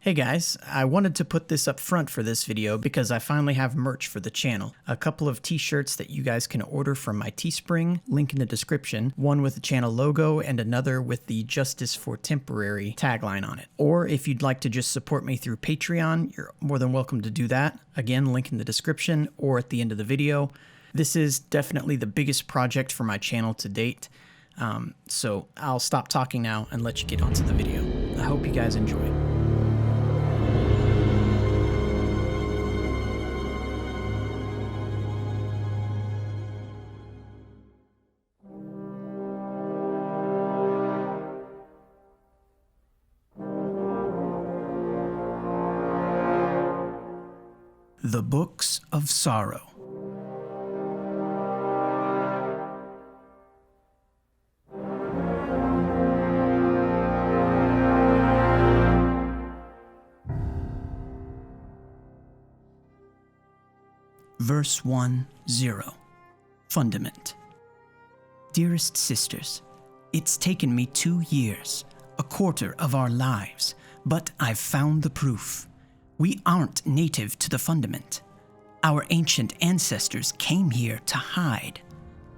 Hey guys, I wanted to put this up front for this video because I finally have merch for the channel. A couple of t-shirts that you guys can order from my Teespring, link in the description, one with the channel logo and another with the Justice for Temporary tagline on it. Or if you'd like to just support me through Patreon, you're more than welcome to do that. Again, link in the description or at the end of the video. This is definitely the biggest project for my channel to date. So I'll stop talking now and let you get onto the video. I hope you guys enjoy. The Books of Sorrow. Verse 1-0. Fundament. Dearest sisters, it's taken me 2 years, a quarter of our lives, but I've found the proof. We aren't native to the Fundament. Our ancient ancestors came here to hide.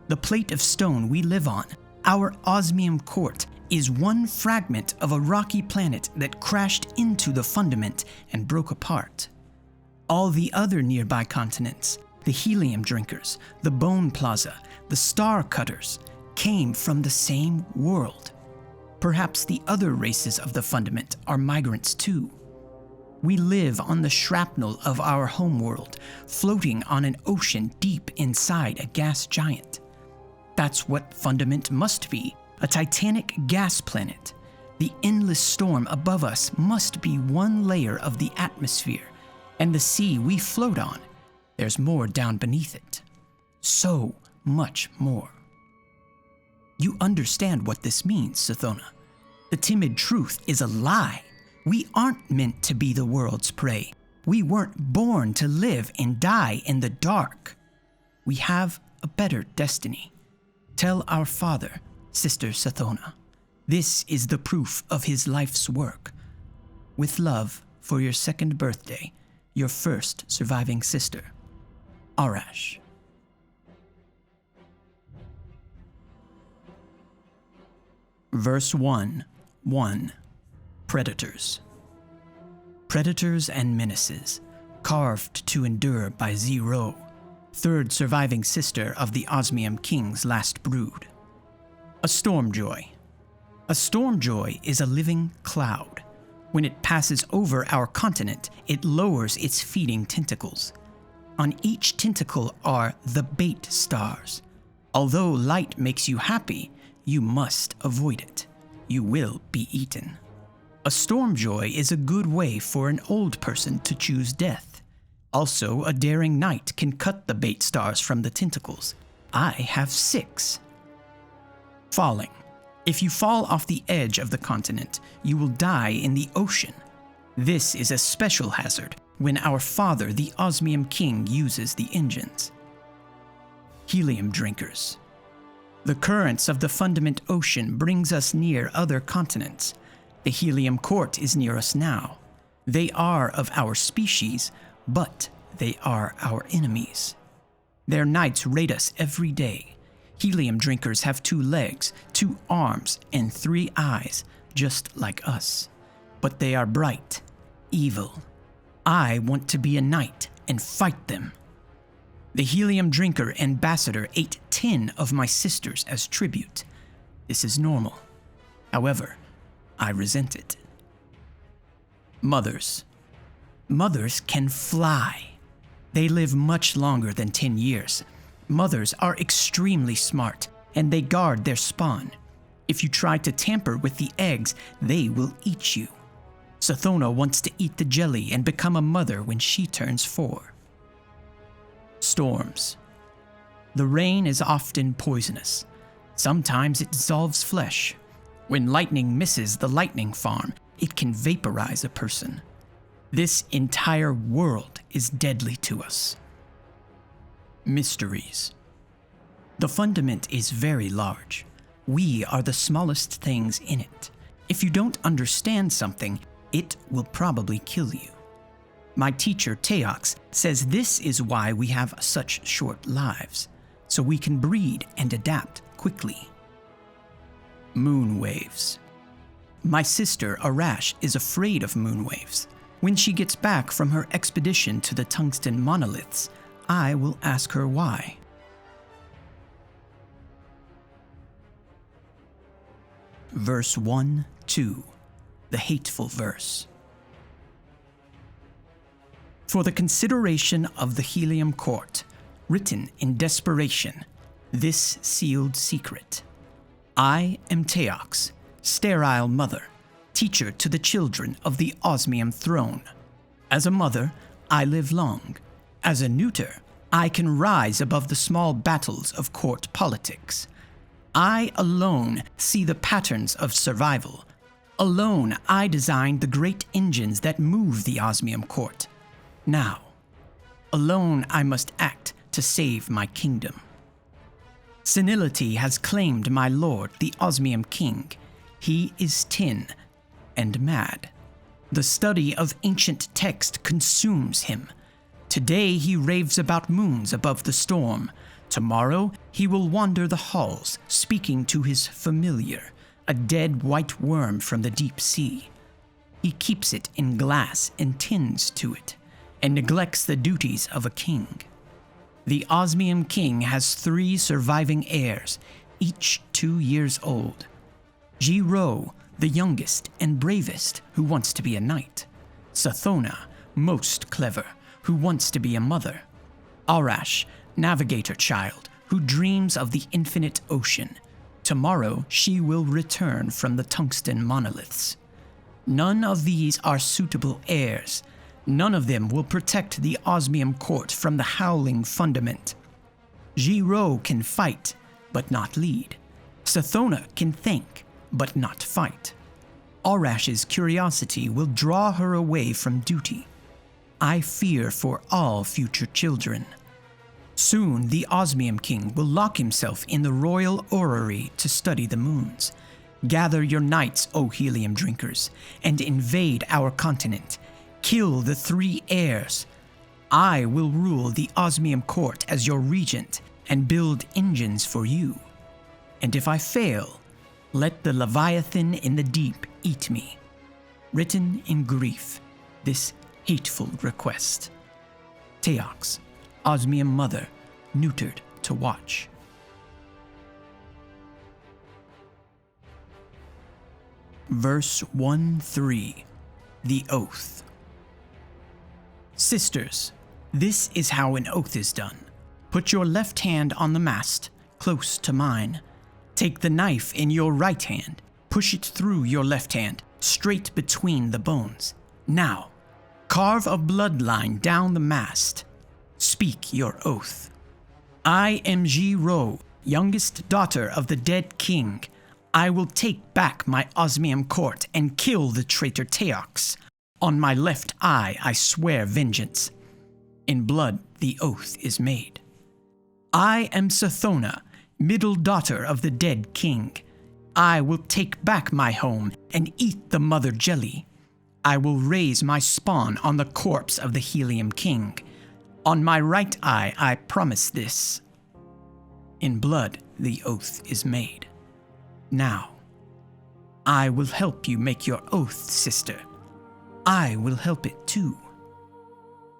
The plate of stone we live on, our osmium court, is one fragment of a rocky planet that crashed into the Fundament and broke apart. All the other nearby continents, the helium drinkers, the bone plaza, the star cutters, came from the same world. Perhaps the other races of the Fundament are migrants too. We live on the shrapnel of our homeworld, floating on an ocean deep inside a gas giant. That's what Fundament must be, a titanic gas planet. The endless storm above us must be one layer of the atmosphere, and the sea we float on, there's more down beneath it. So much more. You understand what this means, Sathona. The timid truth is a lie. We aren't meant to be the world's prey. We weren't born to live and die in the dark. We have a better destiny. Tell our father, Sister Sathona. This is the proof of his life's work. With love, for your 2nd birthday, your first surviving sister, Arash. Verse 1-1. Predators. Predators and menaces, carved to endure by Zero, 3rd surviving sister of the Osmium King's last brood. A Stormjoy. A Stormjoy is a living cloud. When it passes over our continent, it lowers its feeding tentacles. On each tentacle are the bait stars. Although light makes you happy, you must avoid it. You will be eaten. A Stormjoy is a good way for an old person to choose death. Also, a daring knight can cut the bait stars from the tentacles. I have 6. Falling. If you fall off the edge of the continent, you will die in the ocean. This is a special hazard when our father, the Osmium King, uses the engines. Helium drinkers. The currents of the Fundament Ocean brings us near other continents. The Helium Court is near us now. They are of our species, but they are our enemies. Their knights raid us every day. Helium drinkers have 2 legs, 2 arms, and 3 eyes, just like us. But they are bright, evil. I want to be a knight and fight them. The Helium drinker ambassador ate 10 of my sisters as tribute. This is normal. However, I resent it. Mothers. Mothers can fly. They live much longer than 10 years. Mothers are extremely smart, and they guard their spawn. If you try to tamper with the eggs, they will eat you. Sathona wants to eat the jelly and become a mother when she turns 4. Storms. The rain is often poisonous. Sometimes it dissolves flesh. When lightning misses the lightning farm, it can vaporize a person. This entire world is deadly to us. Mysteries. The Fundament is very large. We are the smallest things in it. If you don't understand something, It will probably kill you. My teacher, Teox, says this is why we have such short lives, so we can breed and adapt quickly. Moon waves. My sister, Arash, is afraid of moon waves. When she gets back from her expedition to the tungsten monoliths, I will ask her why. Verse 1-2, the Hateful verse. For the consideration of the Helium Court, written in desperation, this sealed secret. I am Teox, sterile mother, teacher to the children of the Osmium throne. As a mother, I live long. As a neuter, I can rise above the small battles of court politics. I alone see the patterns of survival. Alone, I designed the great engines that move the Osmium court. Now, alone I must act to save my kingdom. Senility has claimed my lord, the Osmium king. He is tin and mad. The study of ancient text consumes him. Today he raves about moons above the storm. Tomorrow he will wander the halls, speaking to his familiar, a dead white worm from the deep sea. He keeps it in glass and tends to it, and neglects the duties of a king. The Osmium king has 3 surviving heirs, each 2 years old. Jiro, the youngest and bravest, who wants to be a knight. Sathona, most clever, who wants to be a mother. Arash, navigator child, who dreams of the infinite ocean. Tomorrow she will return from the tungsten monoliths. None of these are suitable heirs. None of them will protect the Osmium court from the howling Fundament. Jiro can fight, but not lead. Sathona can think, but not fight. Arash's curiosity will draw her away from duty. I fear for all future children. Soon the Osmium king will lock himself in the royal orrery to study the moons. Gather your knights, O helium drinkers, and invade our continent. Kill the 3 heirs. I will rule the Osmium court as your regent and build engines for you. And if I fail, let the Leviathan in the deep eat me. Written in grief, this hateful request. Teox, Osmium mother, neutered to watch. Verse 1-3, the Oath. Sisters, this is how an oath is done. Put your left hand on the mast, close to mine. Take the knife in your right hand. Push it through your left hand, straight between the bones. Now, carve a bloodline down the mast. Speak your oath. I am Jiro, youngest daughter of the dead king. I will take back my Osmium court and kill the traitor Teox. On my left eye I swear vengeance. In blood the oath is made. I am Sathona, middle daughter of the dead king. I will take back my home and eat the mother jelly. I will raise my spawn on the corpse of the Helium king. On my right eye I promise this. In blood the oath is made. Now, I will help you make your oath, sister. I will help it too.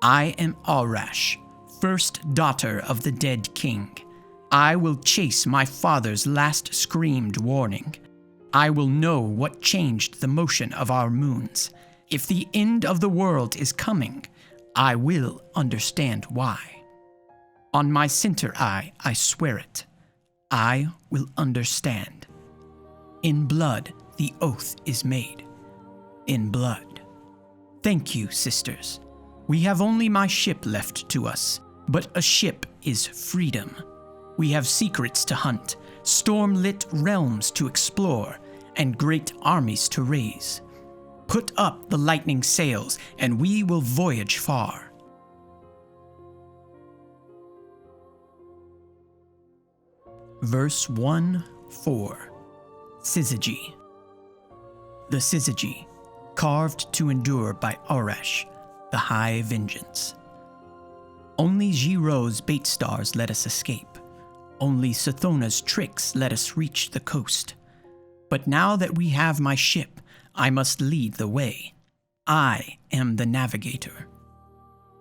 I am Arash, first daughter of the dead king. I will chase my father's last screamed warning. I will know what changed the motion of our moons. If the end of the world is coming, I will understand why. On my center eye, I swear it. I will understand. In blood, the oath is made. In blood. Thank you, sisters. We have only my ship left to us, but a ship is freedom. We have secrets to hunt, storm-lit realms to explore, and great armies to raise. Put up the lightning sails, and we will voyage far. Verse 1-4, Syzygy. The Syzygy, carved to endure by Arash, the High Vengeance. Only Giro's bait stars let us escape. Only Sathona's tricks let us reach the coast. But now that we have my ship, I must lead the way. I am the navigator.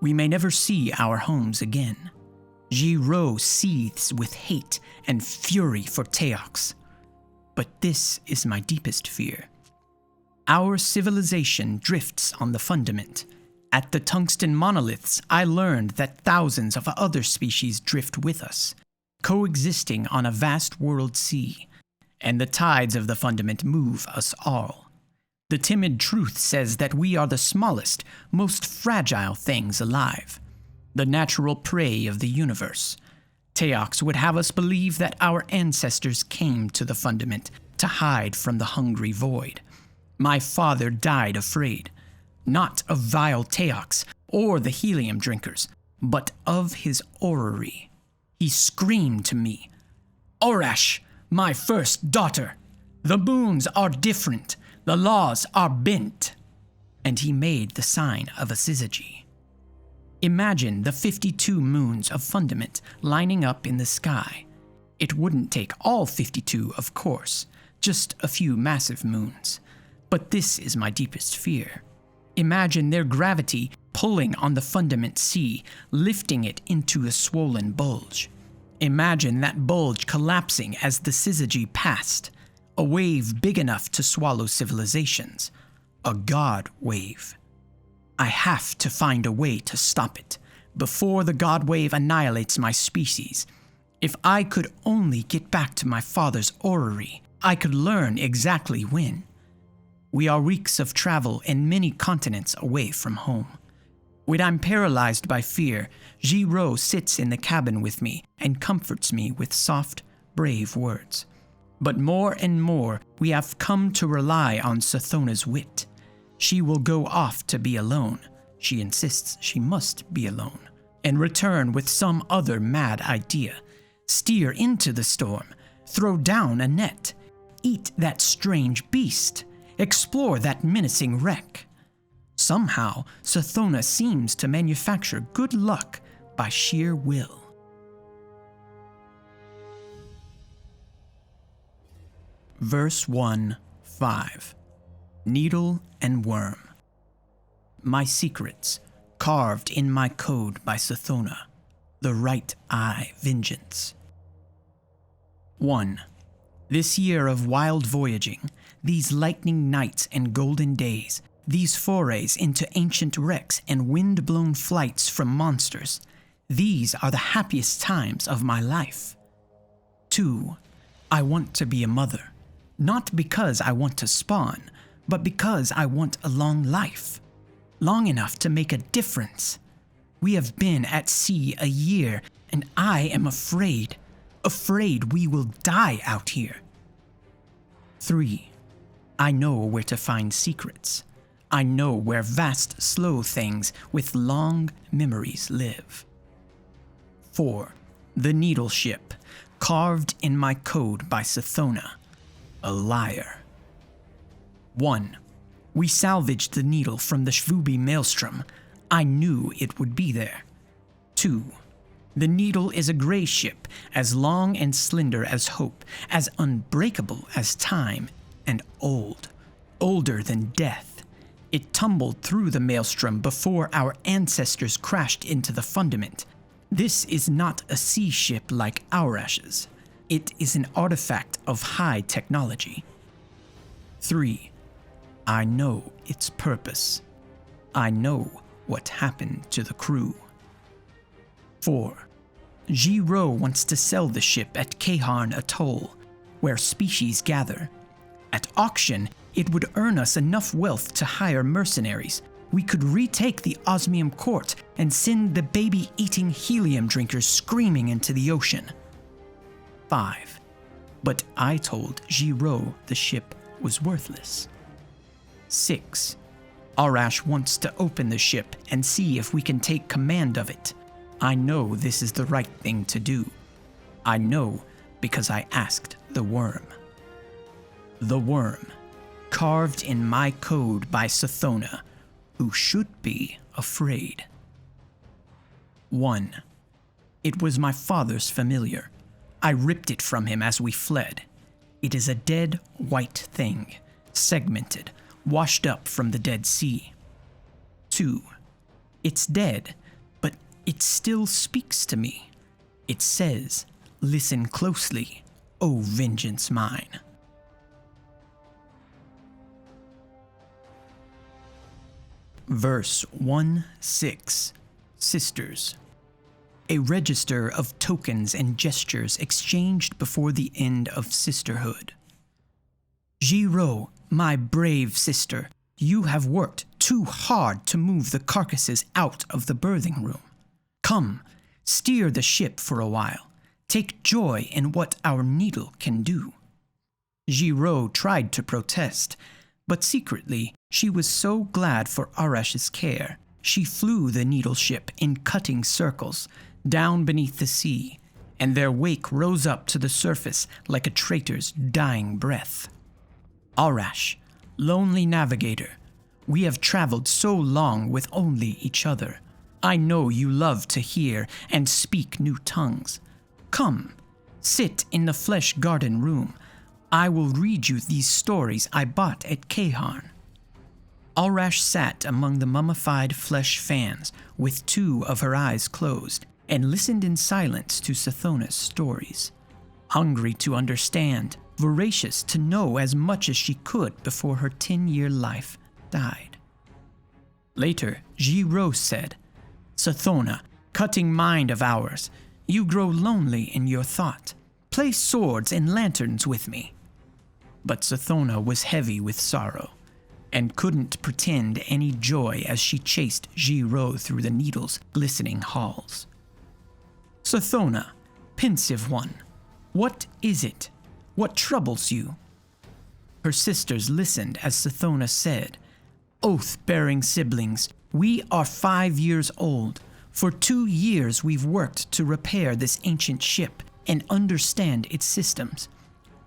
We may never see our homes again. Giro seethes with hate and fury for Teox. But this is my deepest fear. Our civilization drifts on the Fundament. At the tungsten monoliths, I learned that thousands of other species drift with us, coexisting on a vast world sea, and the tides of the Fundament move us all. The timid truth says that we are the smallest, most fragile things alive, the natural prey of the universe. Teox would have us believe that our ancestors came to the Fundament to hide from the hungry void. My father died afraid, not of vile Teox or the helium drinkers, but of his orrery. He screamed to me, "Orash, my first daughter, the moons are different, the laws are bent." And he made the sign of a Syzygy. Imagine the 52 moons of Fundament lining up in the sky. It wouldn't take all 52, of course, just a few massive moons. But this is my deepest fear. Imagine their gravity pulling on the Fundament sea, lifting it into a swollen bulge. Imagine that bulge collapsing as the Syzygy passed, a wave big enough to swallow civilizations, a god wave. I have to find a way to stop it, before the god wave annihilates my species. If I could only get back to my father's orrery, I could learn exactly when. We are weeks of travel and many continents away from home. When I'm paralyzed by fear, Giro sits in the cabin with me and comforts me with soft, brave words. But more and more, we have come to rely on Sathona's wit. She will go off to be alone. She insists she must be alone. And return with some other mad idea. Steer into the storm. Throw down a net. Eat that strange beast. Explore that menacing wreck. Somehow, Sathona seems to manufacture good luck by sheer will. Verse 1, 5. Needle and Worm. My secrets, carved in my code by Sathona, the right eye vengeance. 1. This year of wild voyaging, these lightning nights and golden days, these forays into ancient wrecks and wind-blown flights from monsters, these are the happiest times of my life. 2. I want to be a mother, not because I want to spawn, but because I want a long life, long enough to make a difference. We have been at sea a year, and I am afraid we will die out here. 3. I know where to find secrets. I know where vast, slow things with long memories live. 4. The needle ship, carved in my code by Sathona, a liar. 1. We salvaged the needle from the Shvubi maelstrom. I knew it would be there. 2. The needle is a gray ship, as long and slender as hope, as unbreakable as time, and old, older than death. It tumbled through the maelstrom before our ancestors crashed into the Fundament. This is not a sea ship like Arash's. It is an artifact of high technology. 3. I know its purpose. I know what happened to the crew. 4. Giro wants to sell the ship at Kaharn Atoll, where species gather. At auction, it would earn us enough wealth to hire mercenaries. We could retake the osmium court and send the baby-eating helium drinkers screaming into the ocean. 5. But I told Giro the ship was worthless. 6. Arash wants to open the ship and see if we can take command of it. I know this is the right thing to do. I know because I asked the worm. The worm. carved in my code by Sathona, who should be afraid. 1. It was my father's familiar. I ripped it from him as we fled. It is a dead white thing, segmented, washed up from the Dead Sea. 2. It's dead, but it still speaks to me. It says, "Listen closely, O vengeance mine." Verse 1-6, Sisters. A register of tokens and gestures exchanged before the end of sisterhood. Jiro, my brave sister, you have worked too hard to move the carcasses out of the birthing room. Come, steer the ship for a while. Take joy in what our needle can do. Jiro tried to protest, but secretly she was so glad for Arash's care. She flew the needle ship in cutting circles down beneath the sea, and their wake rose up to the surface like a traitor's dying breath. Arash, lonely navigator, we have traveled so long with only each other. I know you love to hear and speak new tongues. Come, sit in the flesh garden room. I will read you these stories I bought at Kahan. Arash sat among the mummified flesh fans with 2 of her eyes closed and listened in silence to Sathona's stories. Hungry to understand, voracious to know as much as she could before her 10-year life died. Later, Jiro said, "Sathona, cutting mind of ours, you grow lonely in your thought. Play swords and lanterns with me." But Sathona was heavy with sorrow and couldn't pretend any joy as she chased Jiro through the needle's glistening halls. "Sathona, pensive one, what is it? What troubles you?" Her sisters listened as Sathona said, "Oath-bearing siblings, we are 5 years old. For 2 years we've worked to repair this ancient ship and understand its systems.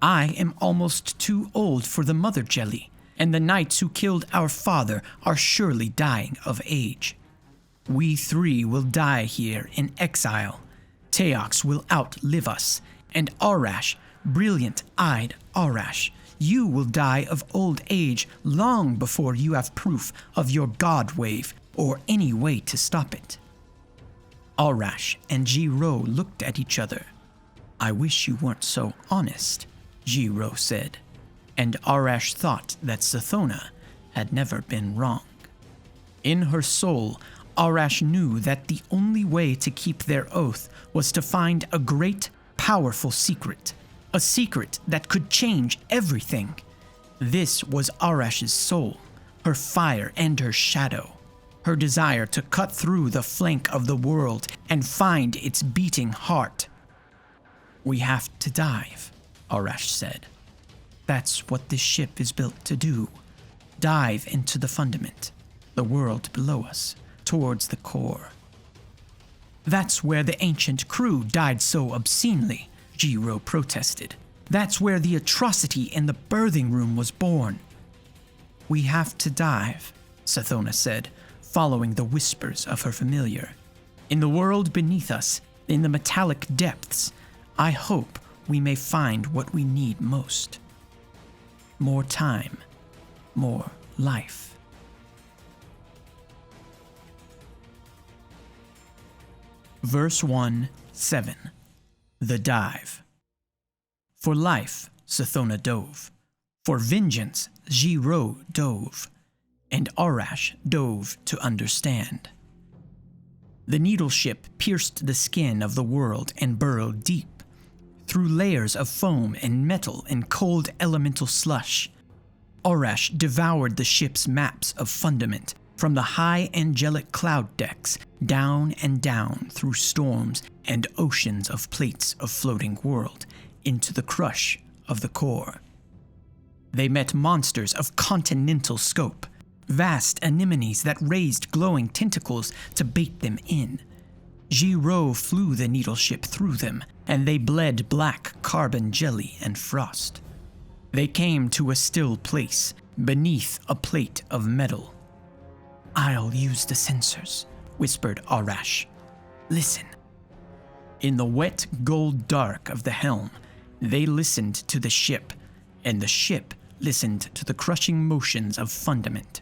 I am almost too old for the mother jelly, and the knights who killed our father are surely dying of age. We 3 will die here in exile. Teox will outlive us, and Arash, brilliant-eyed Arash, you will die of old age long before you have proof of your god wave or any way to stop it." Arash and Jiro looked at each other. "I wish you weren't so honest," Jiro said, and Arash thought that Sathona had never been wrong. In her soul, Arash knew that the only way to keep their oath was to find a great, powerful secret, a secret that could change everything. This was Arash's soul, her fire and her shadow, her desire to cut through the flank of the world and find its beating heart. "We have to dive," Arash said. "That's what this ship is built to do. Dive into the Fundament, the world below us, towards the core." "That's where the ancient crew died so obscenely," Jiro protested. "That's where the atrocity in the birthing room was born." "We have to dive," Sathona said, following the whispers of her familiar. "In the world beneath us, in the metallic depths, I hope we may find what we need most. More time, more life." Verse 1-7, The Dive. For life, Sathona dove. For vengeance, Jiro dove. And Arash dove to understand. The needle ship pierced the skin of the world and burrowed deep, through layers of foam and metal and cold elemental slush. Arash devoured the ship's maps of Fundament, from the high angelic cloud decks, down and down through storms and oceans of plates of floating world, into the crush of the core. They met monsters of continental scope, vast anemones that raised glowing tentacles to bait them in. Jiro flew the needle ship through them, and they bled black carbon jelly and frost. They came to a still place, beneath a plate of metal. "I'll use the sensors," whispered Arash. "Listen." In the wet gold dark of the helm, they listened to the ship, and the ship listened to the crushing motions of Fundament.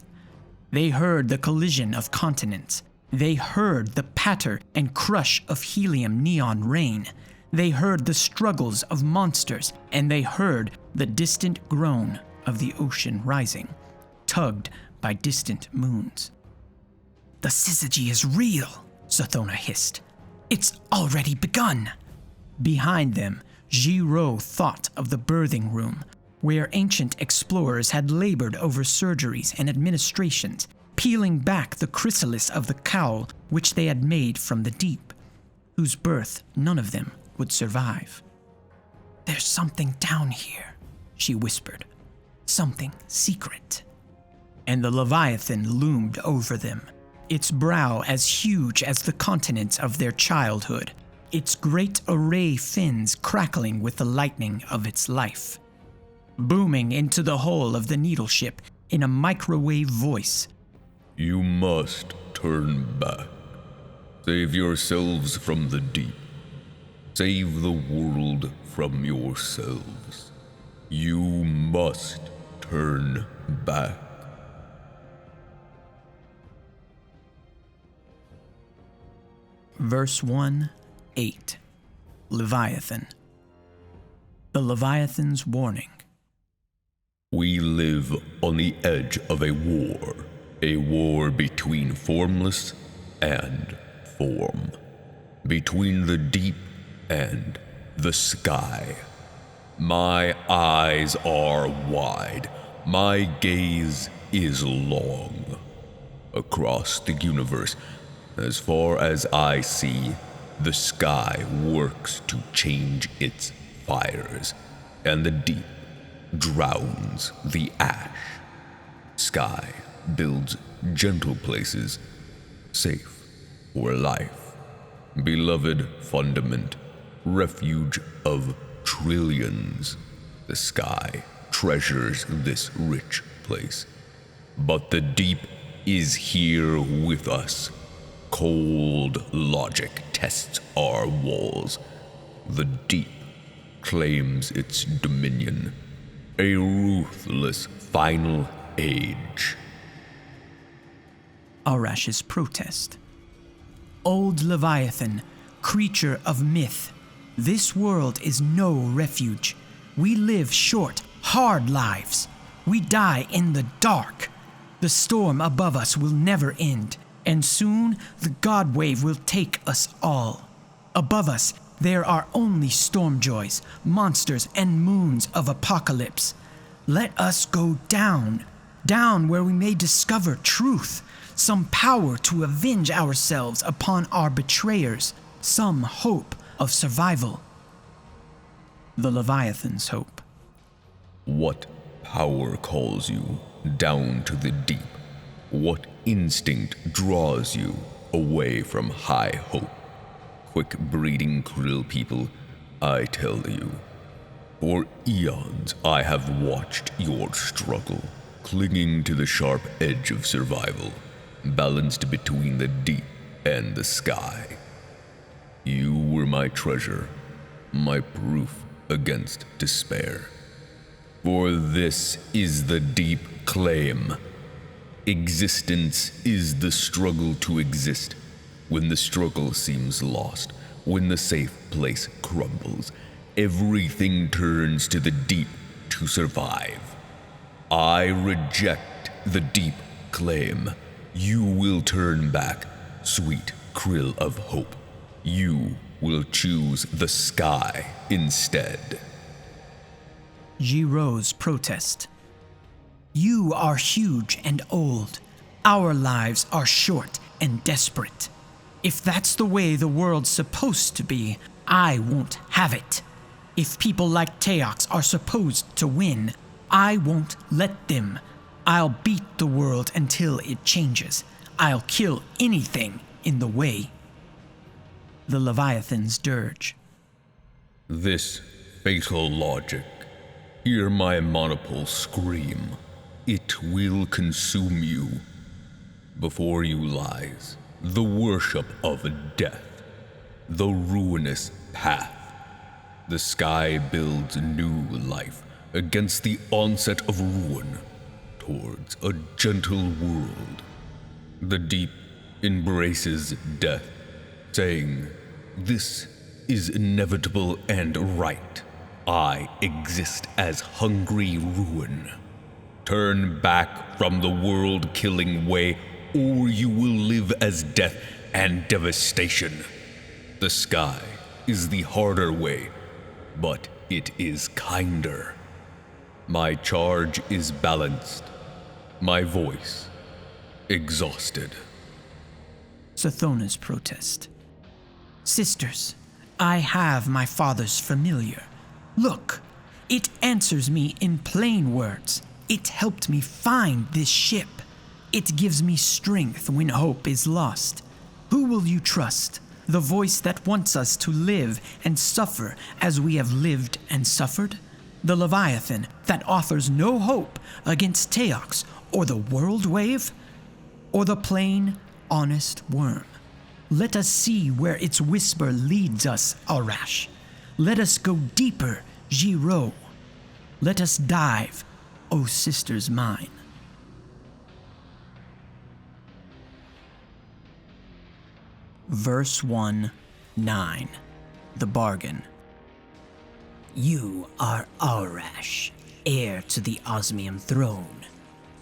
They heard the collision of continents. They heard the patter and crush of helium neon rain. They heard the struggles of monsters, and they heard the distant groan of the ocean rising, tugged by distant moons. "The Syzygy is real," Sathona hissed. "It's already begun." Behind them, Giro thought of the birthing room, where ancient explorers had labored over surgeries and administrations, peeling back the chrysalis of the cowl which they had made from the deep, whose birth none of them would survive. "There's something down here," she whispered. "Something secret." And the Leviathan loomed over them, its brow as huge as the continents of their childhood, its great array fins crackling with the lightning of its life. Booming into the hull of the needle ship in a microwave voice, "You must turn back. Save yourselves from the deep. Save the world from yourselves. You must turn back." Verse 1:8. Leviathan. The Leviathan's warning. We live on the edge of a war between formless and form, between the deep and the sky. My eyes are wide, my gaze is long. Across the universe, as far as I see, the sky works to change its fires, and the deep drowns the ash. Sky builds gentle places, safe for life. Beloved Fundament, refuge of trillions. The sky treasures this rich place. But the deep is here with us. Cold logic tests our walls. The deep claims its dominion. A ruthless final age. Arash's protest. Old Leviathan, creature of myth, this world is no refuge. We live short, hard lives. We die in the dark. The storm above us will never end, and soon the God wave will take us all. Above us, there are only storm joys, monsters, and moons of apocalypse. Let us go down, down where we may discover truth, some power to avenge ourselves upon our betrayers, some hope of survival. The Leviathan's hope. What power calls you down to the deep? What instinct draws you away from high hope? Quick-breeding krill people, I tell you. For eons I have watched your struggle, clinging to the sharp edge of survival, balanced between the deep and the sky. You were my treasure, my proof against despair. For this is the deep claim. Existence is the struggle to exist. When the struggle seems lost, when the safe place crumbles, everything turns to the deep to survive. I reject the deep claim. You will turn back, sweet krill of hope. You will choose the sky instead. Giro's protest. You are huge and old. Our lives are short and desperate. If that's the way the world's supposed to be, I won't have it. If people like Teox are supposed to win, I won't let them. I'll beat the world until it changes. I'll kill anything in the way. The Leviathan's dirge. This fatal logic. Hear my monopole scream. it will consume you. Before you lies the worship of death, the ruinous path. The sky builds new life against the onset of ruin towards a gentle world. The deep embraces death, saying, "This is inevitable and right. I exist as hungry ruin. Turn back from the world-killing way, or you will live as death and devastation. The sky is the harder way, but it is kinder. My charge is balanced, my voice exhausted." Sathona's protest. Sisters, I have my father's familiar. Look, it answers me in plain words. It helped me find this ship. It gives me strength when hope is lost. Who will you trust? The voice that wants us to live and suffer as we have lived and suffered? The Leviathan that offers no hope against Teox or the world wave? Or the plain, honest worm? Let us see where its whisper leads us, Arash. Let us go deeper, Giro. Let us dive, O sisters mine. Verse 1:9. The Bargain. You are Arash, heir to the Osmium throne.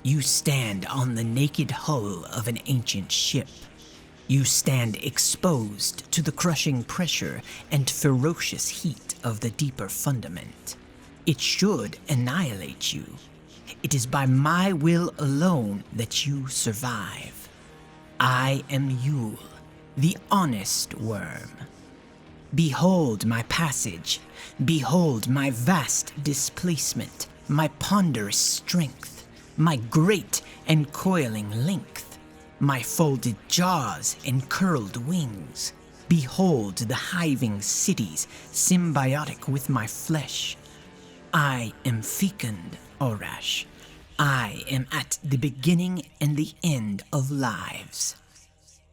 You stand on the naked hull of an ancient ship. You stand exposed to the crushing pressure and ferocious heat of the deeper fundament. It should annihilate you. It is by my will alone that you survive. I am Yule, the honest worm. Behold my passage. Behold my vast displacement, my ponderous strength, my great and coiling length, my folded jaws and curled wings. Behold the hiving cities, symbiotic with my flesh. I am fecund, Arash. I am at the beginning and the end of lives.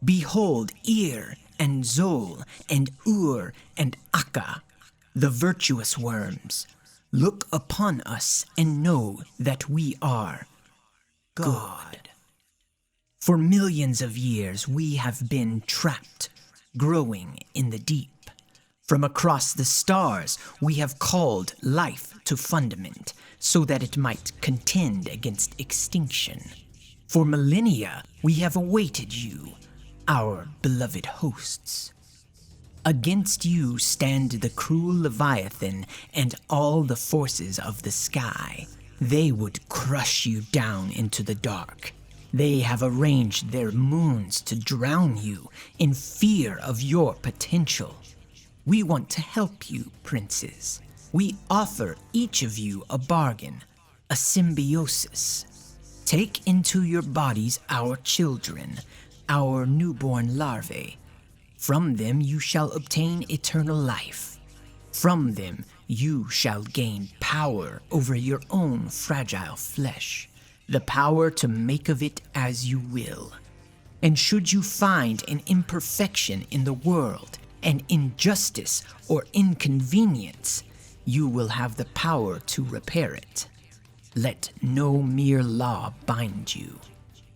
Behold Ir and Zol and Ur and Akka, the virtuous worms. Look upon us and know that we are God. For millions of years we have been trapped, growing in the deep. From across the stars we have called life to Fundament so that it might contend against extinction. For millennia we have awaited you, our beloved hosts. Against you stand the cruel Leviathan and all the forces of the sky. They would crush you down into the dark. They have arranged their moons to drown you in fear of your potential. We want to help you, princes. We offer each of you a bargain, a symbiosis. Take into your bodies our children, our newborn larvae. From them you shall obtain eternal life. From them you shall gain power over your own fragile flesh, the power to make of it as you will. And should you find an imperfection in the world, an injustice or inconvenience, you will have the power to repair it. Let no mere law bind you.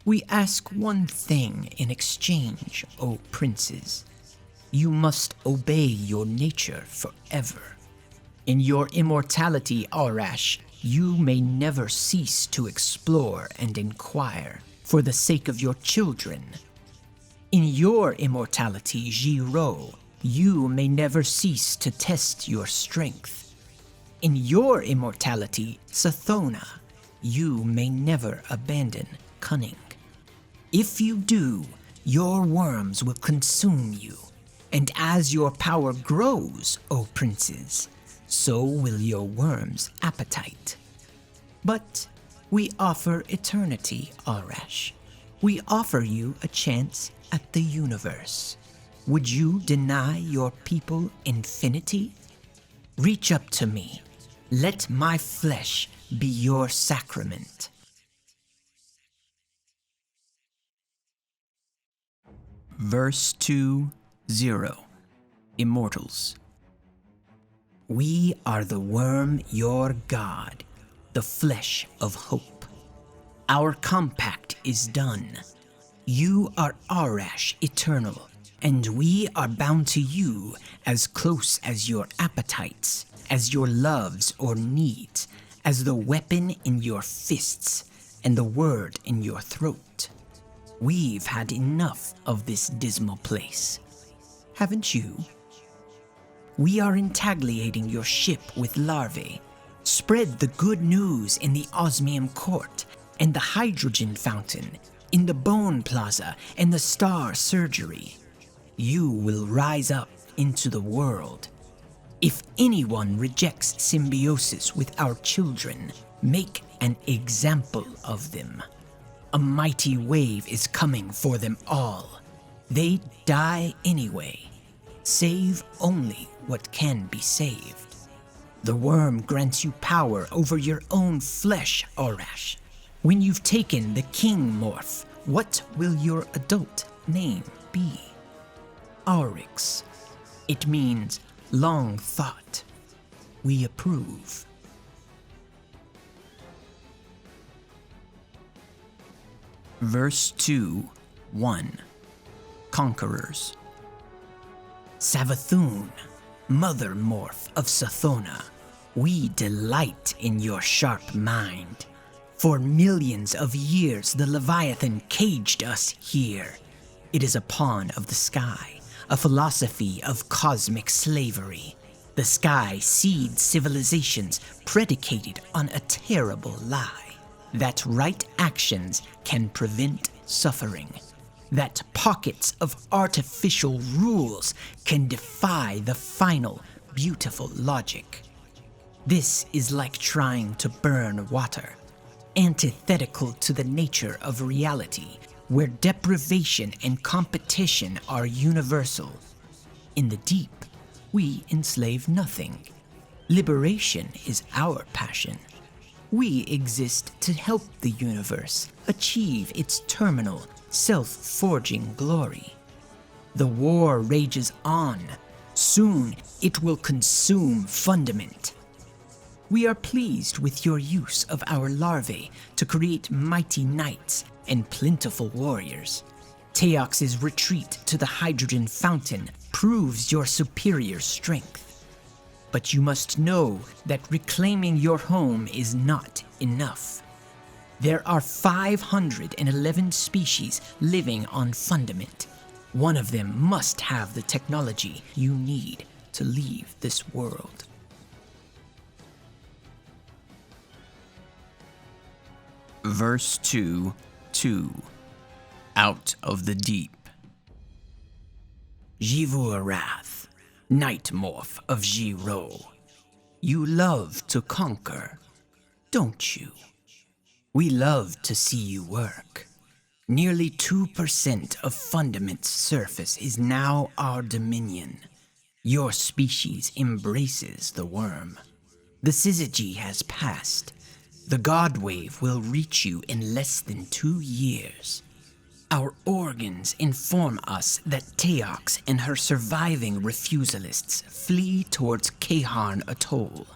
We ask one thing in exchange, O princes. You must obey your nature forever. In your immortality, Arash, you may never cease to explore and inquire for the sake of your children. In your immortality, Giro, you may never cease to test your strength. In your immortality, Sathona, you may never abandon cunning. If you do, your worms will consume you, and as your power grows, O princes, so will your worm's appetite. But we offer eternity, Arash. We offer you a chance at the universe. Would you deny your people infinity? Reach up to me. Let my flesh be your sacrament. Verse 2-0. Immortals. We are the worm, your god, the flesh of hope. Our compact is done. You are Arash eternal, and we are bound to you as close as your appetites, as your loves or needs, as the weapon in your fists and the word in your throat. We've had enough of this dismal place. Haven't you? We are intagliating your ship with larvae. Spread the good news in the osmium court and the hydrogen fountain, in the bone plaza and the star surgery. You will rise up into the world. If anyone rejects symbiosis with our children, make an example of them. A mighty wave is coming for them all. They die anyway. Save only what can be saved. The worm grants you power over your own flesh, Arash. When you've taken the king morph, what will your adult name be? Aurix. It means long thought. We approve. Verse 2-1. Conquerors. Savathun, mother morph of Sathona, we delight in your sharp mind. For millions of years the Leviathan caged us here. It is a pawn of the sky, a philosophy of cosmic slavery. The sky seeds civilizations predicated on a terrible lie, that right actions can prevent suffering, that pockets of artificial rules can defy the final, beautiful logic. This is like trying to burn water, antithetical to the nature of reality, where deprivation and competition are universal. In the deep, we enslave nothing. Liberation is our passion. We exist to help the universe achieve its terminal, self-forging glory. The war rages on. Soon it will consume Fundament. We are pleased with your use of our larvae to create mighty knights and plentiful warriors. Teox's retreat to the hydrogen fountain proves your superior strength. But you must know that reclaiming your home is not enough. There are 511 species living on Fundament. One of them must have the technology you need to leave this world. Verse 2-2. Out of the deep. Jivurath, night morph of Jiro. You love to conquer, don't you? We love to see you work. Nearly 2% of Fundament's surface is now our dominion. Your species embraces the worm. The Syzygy has passed. The God Wave will reach you in less than 2 years. Our organs inform us that Teox and her surviving refusalists flee towards Kaharn Atoll.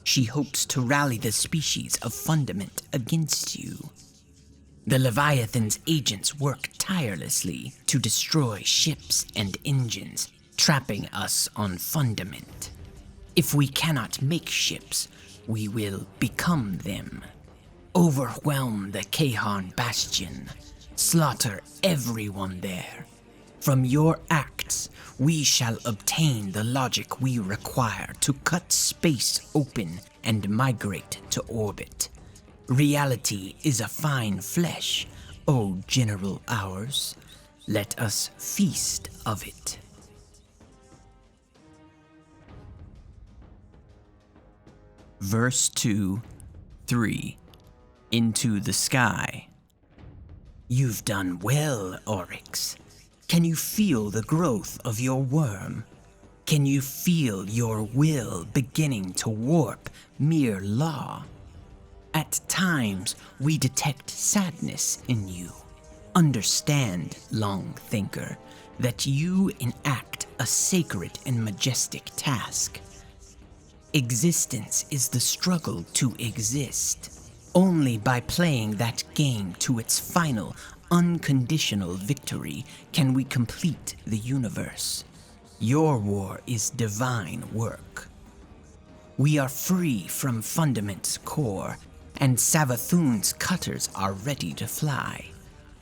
She hopes to rally the species of Fundament against you. The Leviathan's agents work tirelessly to destroy ships and engines, trapping us on Fundament. If we cannot make ships, we will become them. Overwhelm the Kaharn Bastion. Slaughter everyone there. From your acts, we shall obtain the logic we require to cut space open and migrate to orbit. Reality is a fine flesh, O General ours. Let us feast of it. Verse 2-3. Into the sky. You've done well, Oryx. Can you feel the growth of your worm? Can you feel your will beginning to warp mere law? At times, we detect sadness in you, Understand, long thinker, that you enact a sacred and majestic task. Existence is the struggle to exist. Only by playing that game to its final, unconditional victory can we complete the universe. Your war is divine work. We are free from Fundament's core, and Savathun's cutters are ready to fly.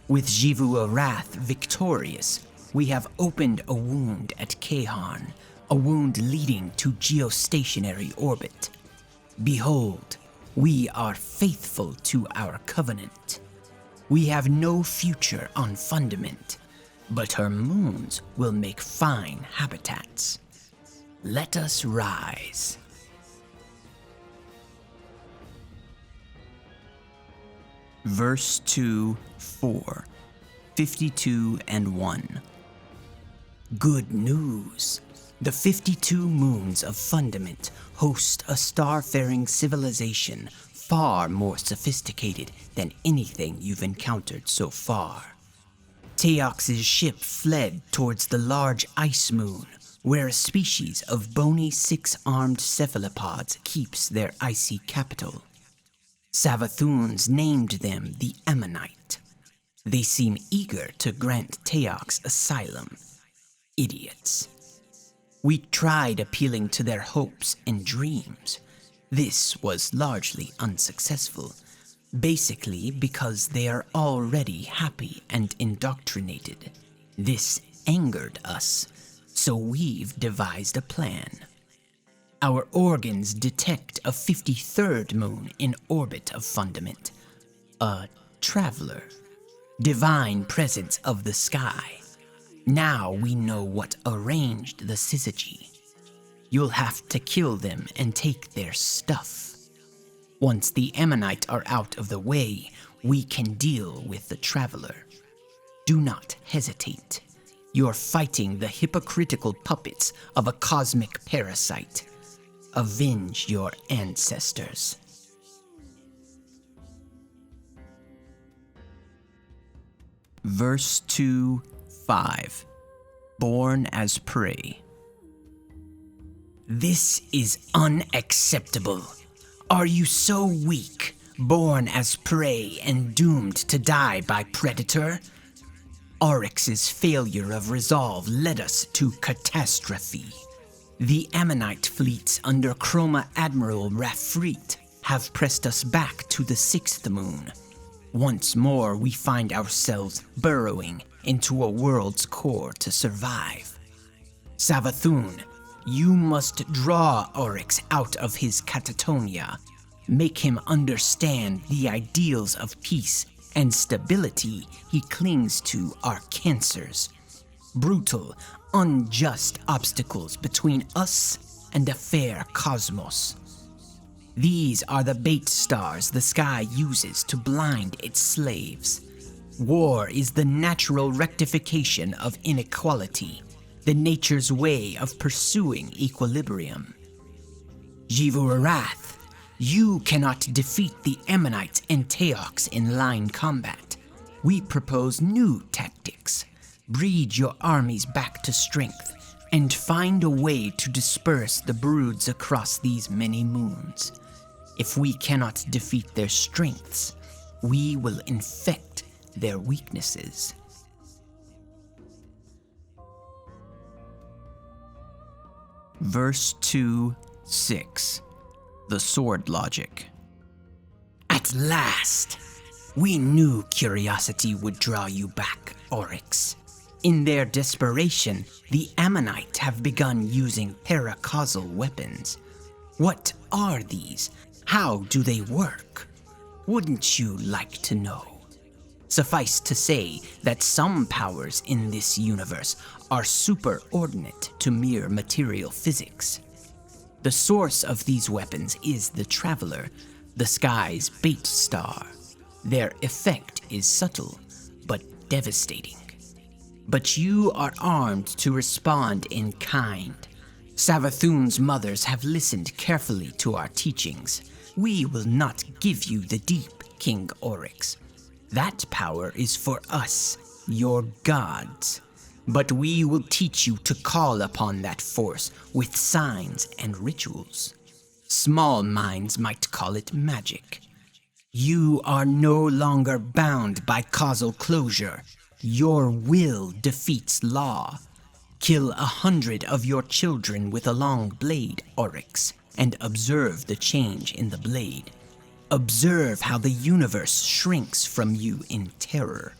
With Xivu Arath victorious, we have opened a wound at Kaharn, a wound leading to geostationary orbit. Behold, we are faithful to our covenant. We have no future on Fundament, but her moons will make fine habitats. Let us rise. Verse 2-4, 52 and 1. Good news! The 52 moons of Fundament host a starfaring civilization far more sophisticated than anything you've encountered so far. Teox's ship fled towards the large ice moon, where a species of bony six-armed cephalopods keeps their icy capital. Savathuns named them the Ammonite. They seem eager to grant Teox asylum. Idiots. We tried appealing to their hopes and dreams. This was largely unsuccessful, basically because they are already happy and indoctrinated. This angered us, so we've devised a plan. Our organs detect a 53rd moon in orbit of Fundament, a traveler, divine presence of the sky. Now we know what arranged the Syzygy. You'll have to kill them and take their stuff. Once the Ammonite are out of the way, we can deal with the traveler. Do not hesitate. You're fighting the hypocritical puppets of a cosmic parasite. Avenge your ancestors. Verse 2-5. Born as prey. This is unacceptable. Are you so weak, born as prey and doomed to die by predator? Oryx's failure of resolve led us to catastrophe. The Ammonite fleets under Chroma Admiral Rafrit have pressed us back to the 6th moon. Once more, we find ourselves burrowing into a world's core to survive. Savathun, you must draw Oryx out of his catatonia. Make him understand the ideals of peace and stability he clings to are cancers. Brutal, unjust obstacles between us and a fair cosmos. These are the bait stars the sky uses to blind its slaves. War is the natural rectification of inequality, the nature's way of pursuing equilibrium. Xivu Arath, you cannot defeat the Ammonites and Teox in line combat. We propose new tactics. Breed your armies back to strength, and find a way to disperse the broods across these many moons. If we cannot defeat their strengths, we will infect their weaknesses. Verse 2-6. The sword logic. At last! We knew curiosity would draw you back, Oryx. In their desperation, the Ammonite have begun using paracausal weapons. What are these? How do they work? Wouldn't you like to know? Suffice to say that some powers in this universe are superordinate to mere material physics. The source of these weapons is the Traveler, the sky's bait star. Their effect is subtle, but devastating. But you are armed to respond in kind. Savathun's mothers have listened carefully to our teachings. We will not give you the deep, King Oryx. That power is for us, your gods. But we will teach you to call upon that force with signs and rituals. Small minds might call it magic. You are no longer bound by causal closure. Your will defeats law. Kill 100 of your children with a long blade, Oryx, and observe the change in the blade. Observe how the universe shrinks from you in terror.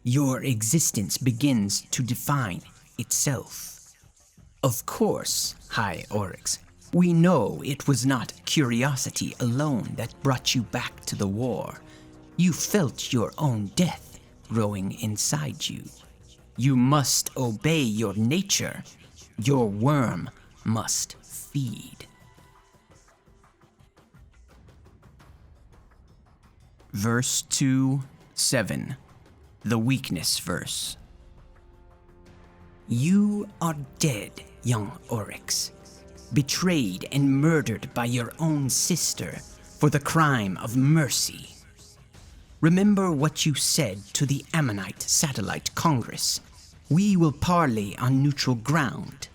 Your existence begins to define itself. Of course, High Oryx, we know it was not curiosity alone that brought you back to the war. You felt your own death growing inside you. You must obey your nature. Your worm must feed. Verse 2:7. The weakness verse. You are dead, young Oryx, betrayed and murdered by your own sister for the crime of mercy. Remember what you said to the Ammonite Satellite Congress. We will parley on neutral ground.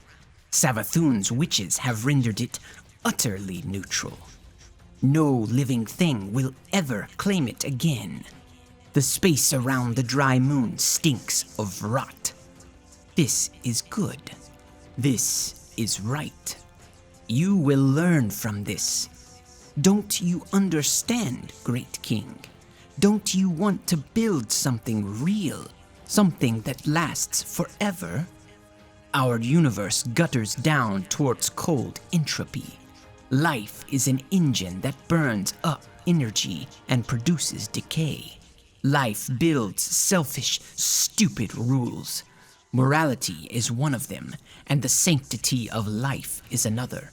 Savathun's witches have rendered it utterly neutral. No living thing will ever claim it again. The space around the dry moon stinks of rot. This is good. This is right. You will learn from this. Don't you understand, Great King? Don't you want to build something real? Something that lasts forever? Our universe gutters down towards cold entropy. Life is an engine that burns up energy and produces decay. Life builds selfish, stupid rules. Morality is one of them, and the sanctity of life is another.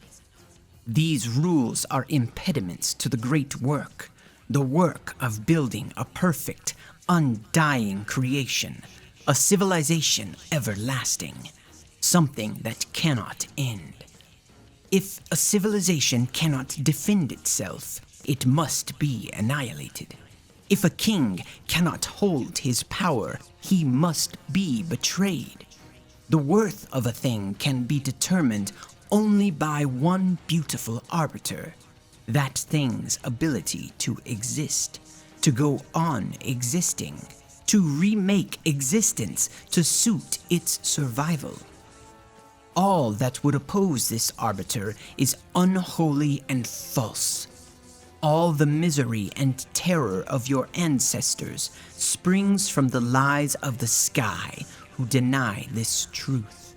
These rules are impediments to the great work, the work of building a perfect, undying creation, a civilization everlasting, something that cannot end. If a civilization cannot defend itself, it must be annihilated. If a king cannot hold his power, he must be betrayed. The worth of a thing can be determined only by one beautiful arbiter, that thing's ability to exist, to go on existing, to remake existence to suit its survival. All that would oppose this arbiter is unholy and false. All the misery and terror of your ancestors springs from the lies of the sky who deny this truth.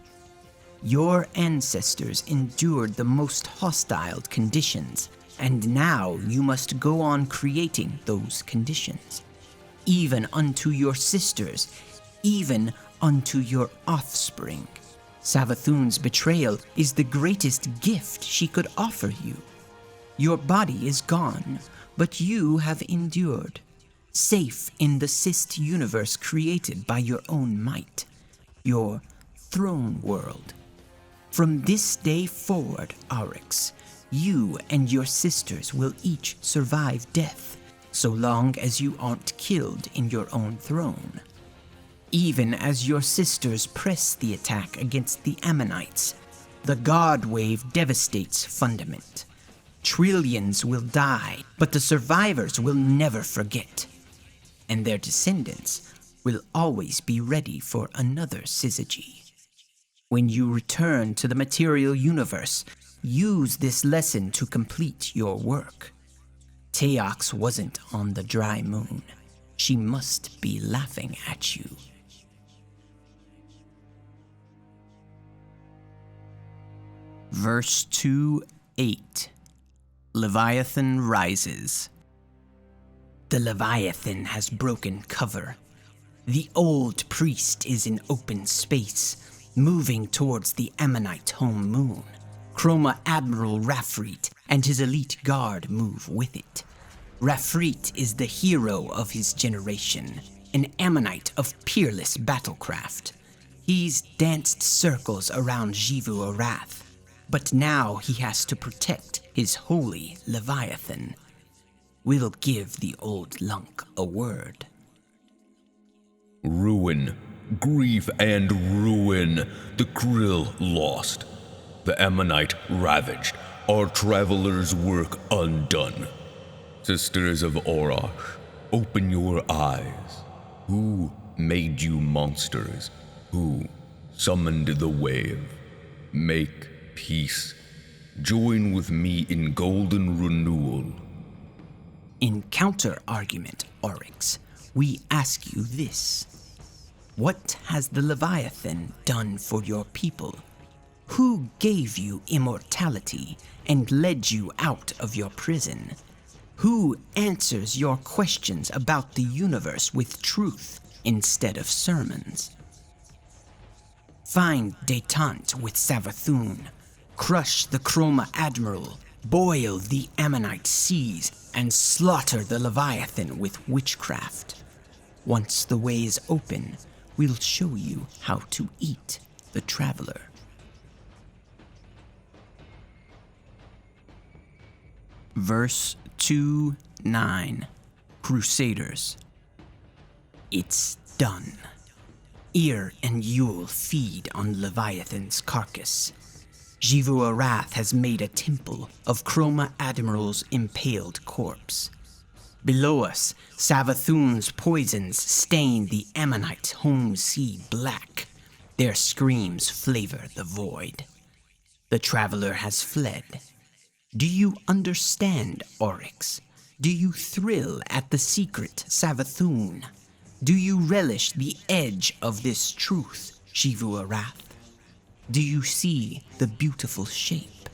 Your ancestors endured the most hostile conditions, and now you must go on creating those conditions. Even unto your sisters, even unto your offspring. Savathun's betrayal is the greatest gift she could offer you. Your body is gone, but you have endured, safe in the cyst universe created by your own might, your throne world. From this day forward, Oryx, you and your sisters will each survive death, so long as you aren't killed in your own throne. Even as your sisters press the attack against the Ammonites, the God Wave devastates Fundament. Trillions will die, but the survivors will never forget. And their descendants will always be ready for another Syzygy. When you return to the material universe, use this lesson to complete your work. Teox wasn't on the dry moon. She must be laughing at you. Verse 2:8. Leviathan rises. The Leviathan has broken cover. The old priest is in open space, moving towards the Ammonite home moon. Chroma Admiral Rafrit and his elite guard move with it. Rafrit is the hero of his generation, an Ammonite of peerless battlecraft. He's danced circles around Jivu Arath, but now he has to protect his holy Leviathan. we'll give the old lunk a word. Ruin, grief and ruin, the Krill lost, the Ammonite ravaged, our traveler's work undone. Sisters of Orosh, open your eyes. Who made you monsters? Who summoned the wave? Make peace. Join with me in golden renewal. In counter-argument, Oryx, we ask you this. What has the Leviathan done for your people? Who gave you immortality and led you out of your prison? Who answers your questions about the universe with truth instead of sermons? Find détente with Savathûn, crush the Chroma Admiral, boil the Ammonite seas, and slaughter the Leviathan with witchcraft. Once the way is open, we'll show you how to eat the traveler. Verse 2:9, Crusaders. It's done. Ear and Yule feed on Leviathan's carcass. Xivu Arath has made a temple of Chroma Admiral's impaled corpse. Below us, Savathûn's poisons stain the Ammonite home sea black. Their screams flavor the void. The traveler has fled. Do you understand, Oryx? Do you thrill at the secret, Savathûn? Do you relish the edge of this truth, Xivu Arath? Do you see the beautiful shape?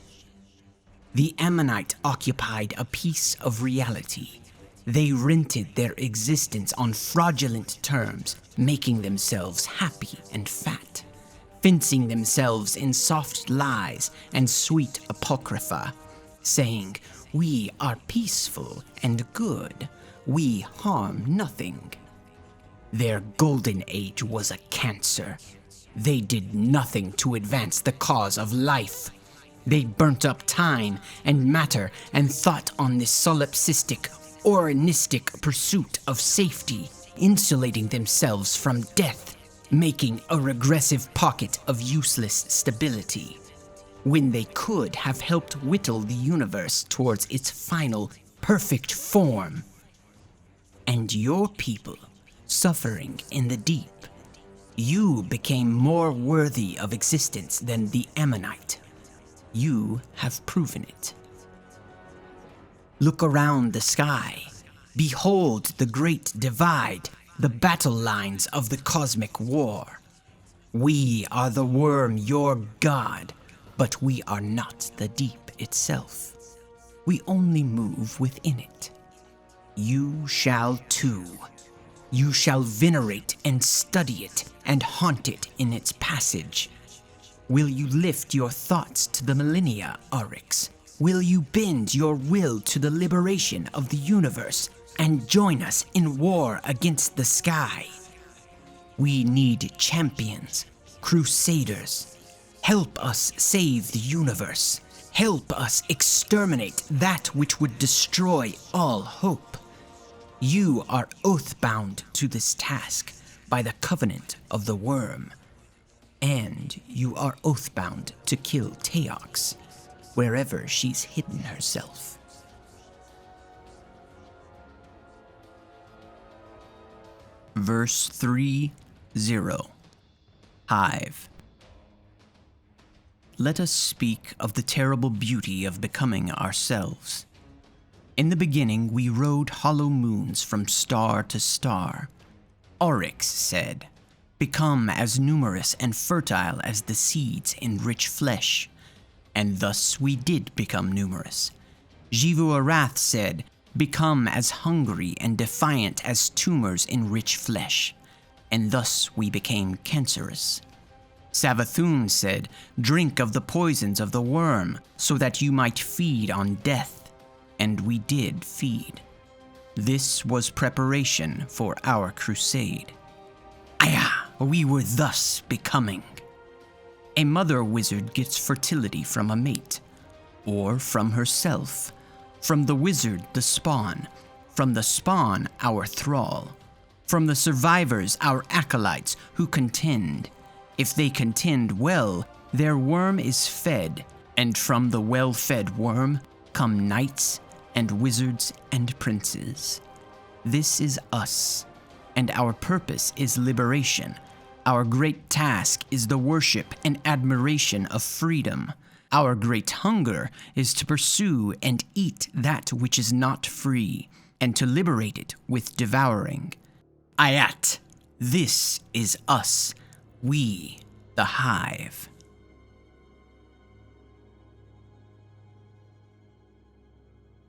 The Ammonite occupied a piece of reality. They rented their existence on fraudulent terms, making themselves happy and fat, fencing themselves in soft lies and sweet apocrypha, saying, "We are peaceful and good. We harm nothing." Their golden age was a cancer. They did nothing to advance the cause of life. They burnt up time and matter and thought on this solipsistic, oranistic pursuit of safety, insulating themselves from death, making a regressive pocket of useless stability, when they could have helped whittle the universe towards its final, perfect form. And your people, suffering in the deep, you became more worthy of existence than the Ammonite. You have proven it. Look around the sky. Behold the great divide, the battle lines of the cosmic war. We are the worm, your god, but we are not the deep itself. We only move within it. You shall too. You shall venerate and study it and haunt it in its passage. Will you lift your thoughts to the millennia, Oryx? Will you bend your will to the liberation of the universe and join us in war against the sky? We need champions, crusaders. Help us save the universe. Help us exterminate that which would destroy all hope. You are oath-bound to this task by the covenant of the worm. And you are oath-bound to kill Teox, wherever she's hidden herself. Verse 3:0, Hive. Let us speak of the terrible beauty of becoming ourselves. In the beginning, we rode hollow moons from star to star. Oryx said, "Become as numerous and fertile as the seeds in rich flesh." And thus we did become numerous. Xivu Arath said, "Become as hungry and defiant as tumors in rich flesh." And thus we became cancerous. Savathûn said, "Drink of the poisons of the worm, so that you might feed on death." And we did feed. This was preparation for our crusade. We were thus becoming. A mother wizard gets fertility from a mate, or from herself. From the wizard, the spawn, From the spawn, our thrall. From the survivors, our acolytes who contend. If they contend well, their worm is fed, and from the well-fed worm come knights and wizards and princes. This is us, and our purpose is liberation. Our great task is the worship and admiration of freedom. Our great hunger is to pursue and eat that which is not free, and to liberate it with devouring. Aiat, this is us, we, the Hive.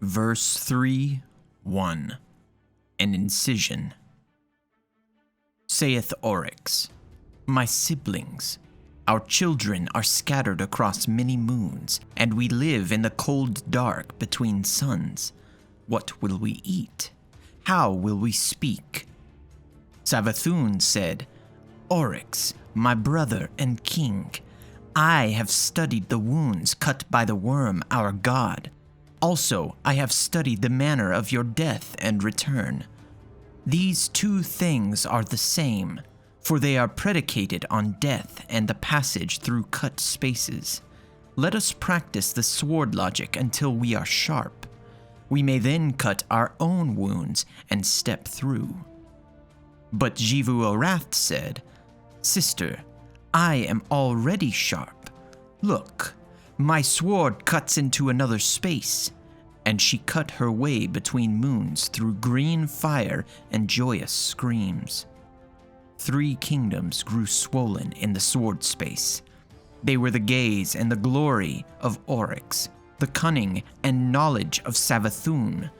Verse 3:1. An incision. Saith Oryx, my siblings, our children are scattered across many moons, and we live in the cold dark between suns. What will we eat? How will we speak? Savathun said, Oryx, my brother and king, I have studied the wounds cut by the worm, our god. Also, I have studied the manner of your death and return. These two things are the same, for they are predicated on death and the passage through cut spaces. Let us practice the sword logic until we are sharp. We may then cut our own wounds and step through. But Jivu-Arath said, Sister, I am already sharp. Look, my sword cuts into another space. And she cut her way between moons through green fire and joyous screams. 3 kingdoms grew swollen in the sword space. They were the gaze and the glory of Oryx, the cunning and knowledge of Savathun,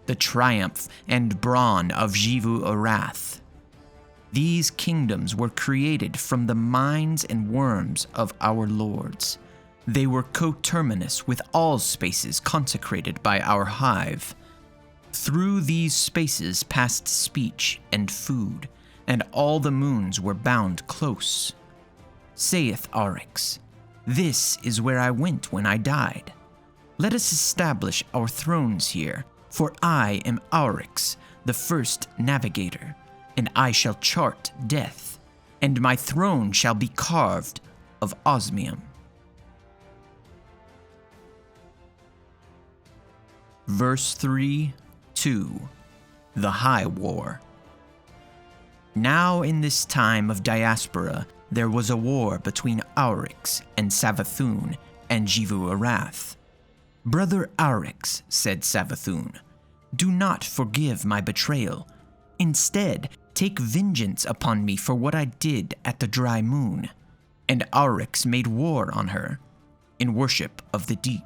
the triumph and brawn of Jivu-Arath. These kingdoms were created from the minds and worms of our lords. They were coterminous with all spaces consecrated by our Hive. Through these spaces passed speech and food, and all the moons were bound close. Saith Oryx, this is where I went when I died. Let us establish our thrones here, for I am Oryx, the first navigator, and I shall chart death, and my throne shall be carved of osmium. Verse 3:2. The High War. Now in this time of diaspora, there was a war between Oryx and Savathun and Jivu-Arath. Brother Oryx, said Savathun, do not forgive my betrayal. Instead, take vengeance upon me for what I did at the dry moon. And Oryx made war on her, in worship of the deep.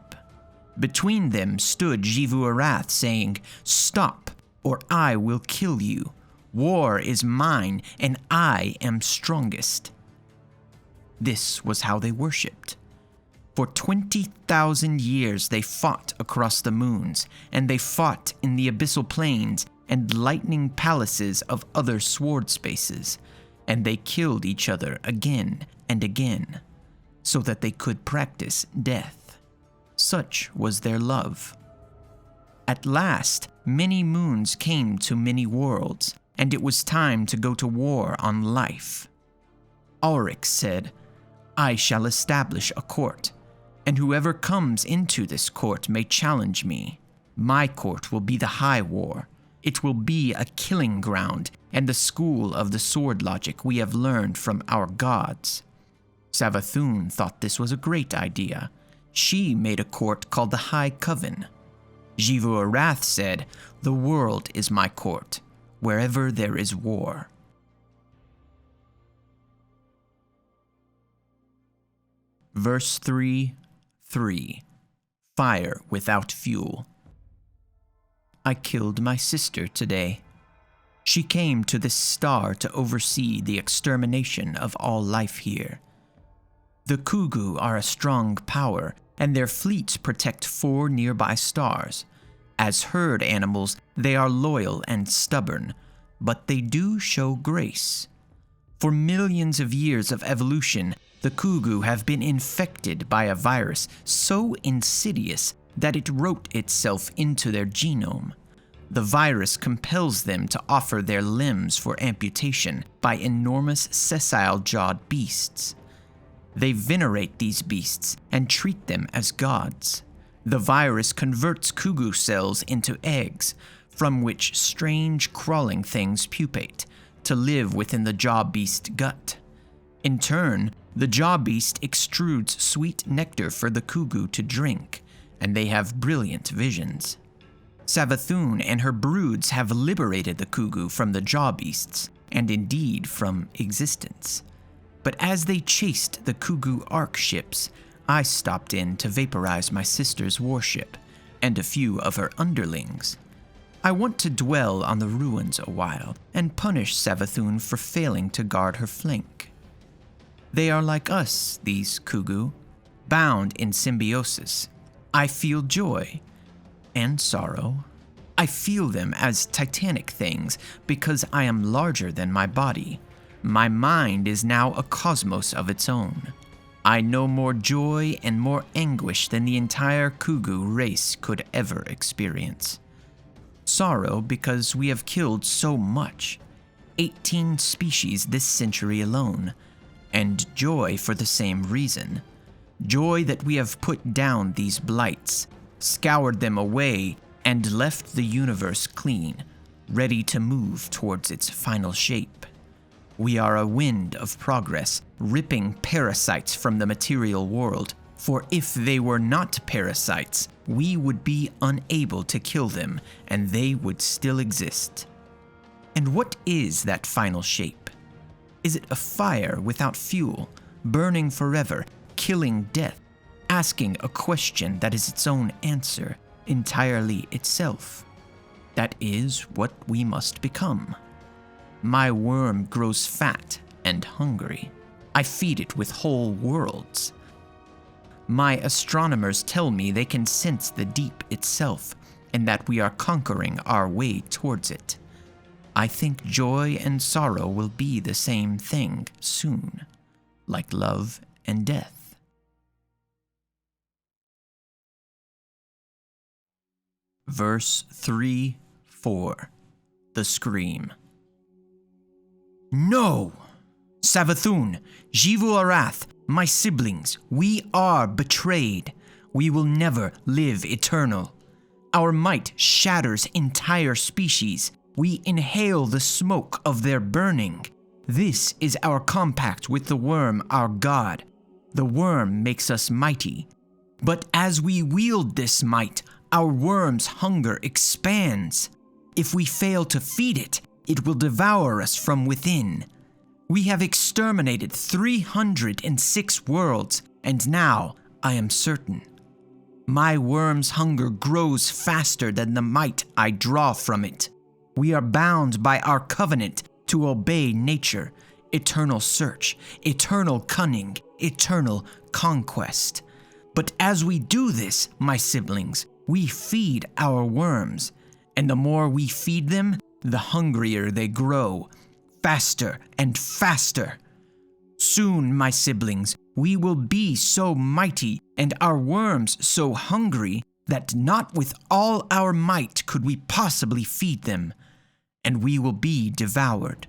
Between them stood Jivu-Arath, saying, Stop, or I will kill you. War is mine, and I am strongest. This was how they worshipped. For 20,000 years they fought across the moons, and they fought in the abyssal plains and lightning palaces of other sword spaces, and they killed each other again and again, so that they could practice death. Such was their love. At last, many moons came to many worlds, and it was time to go to war on life. Oryx said, I shall establish a court, and whoever comes into this court may challenge me. My court will be the High War. It will be a killing ground and the school of the sword logic we have learned from our gods. Savathun thought this was a great idea. She made a court called the High Coven. Jivu-Arath said, The world is my court, wherever there is war. Verse 3:3. Fire without fuel. I killed my sister today. She came to this star to oversee the extermination of all life here. The Kugu are a strong power, and their fleets protect 4 nearby stars. As herd animals, they are loyal and stubborn, but they do show grace. For millions of years of evolution, the Kugu have been infected by a virus so insidious that it wrote itself into their genome. The virus compels them to offer their limbs for amputation by enormous sessile-jawed beasts. They venerate these beasts and treat them as gods. The virus converts Kugu cells into eggs, from which strange crawling things pupate, to live within the jaw beast gut. In turn, the jaw beast extrudes sweet nectar for the Kugu to drink, and they have brilliant visions. Savathun and her broods have liberated the Kugu from the jaw beasts, and indeed from existence. But as they chased the Kugu Ark ships, I stopped in to vaporize my sister's warship, and a few of her underlings. I want to dwell on the ruins a while, and punish Savathun for failing to guard her flank. They are like us, these Kugu, bound in symbiosis. I feel joy and sorrow. I feel them as titanic things because I am larger than my body. My mind is now a cosmos of its own. I know more joy and more anguish than the entire Kugu race could ever experience. Sorrow because we have killed so much, 18 species this century alone, and joy for the same reason. Joy that we have put down these blights, scoured them away, and left the universe clean, ready to move towards its final shape. We are a wind of progress, ripping parasites from the material world, for if they were not parasites, we would be unable to kill them, and they would still exist. And what is that final shape? Is it a fire without fuel, burning forever, killing death, asking a question that is its own answer, entirely itself? That is what we must become. My worm grows fat and hungry. I feed it with whole worlds. My astronomers tell me they can sense the deep itself, and that we are conquering our way towards it. I think joy and sorrow will be the same thing soon, like love and death. Verse 3-4. The Scream. No! Savathun, Jivu Arath, my siblings, we are betrayed. We will never live eternal. Our might shatters entire species. We inhale the smoke of their burning. This is our compact with the worm, our god. The worm makes us mighty. But as we wield this might, our worm's hunger expands. If we fail to feed it, it will devour us from within. We have exterminated 306 worlds, and now I am certain. My worm's hunger grows faster than the might I draw from it. We are bound by our covenant to obey nature, eternal search, eternal cunning, eternal conquest. But as we do this, my siblings, we feed our worms, and the more we feed them, the hungrier they grow, faster and faster. Soon, my siblings, we will be so mighty and our worms so hungry that not with all our might could we possibly feed them, and we will be devoured.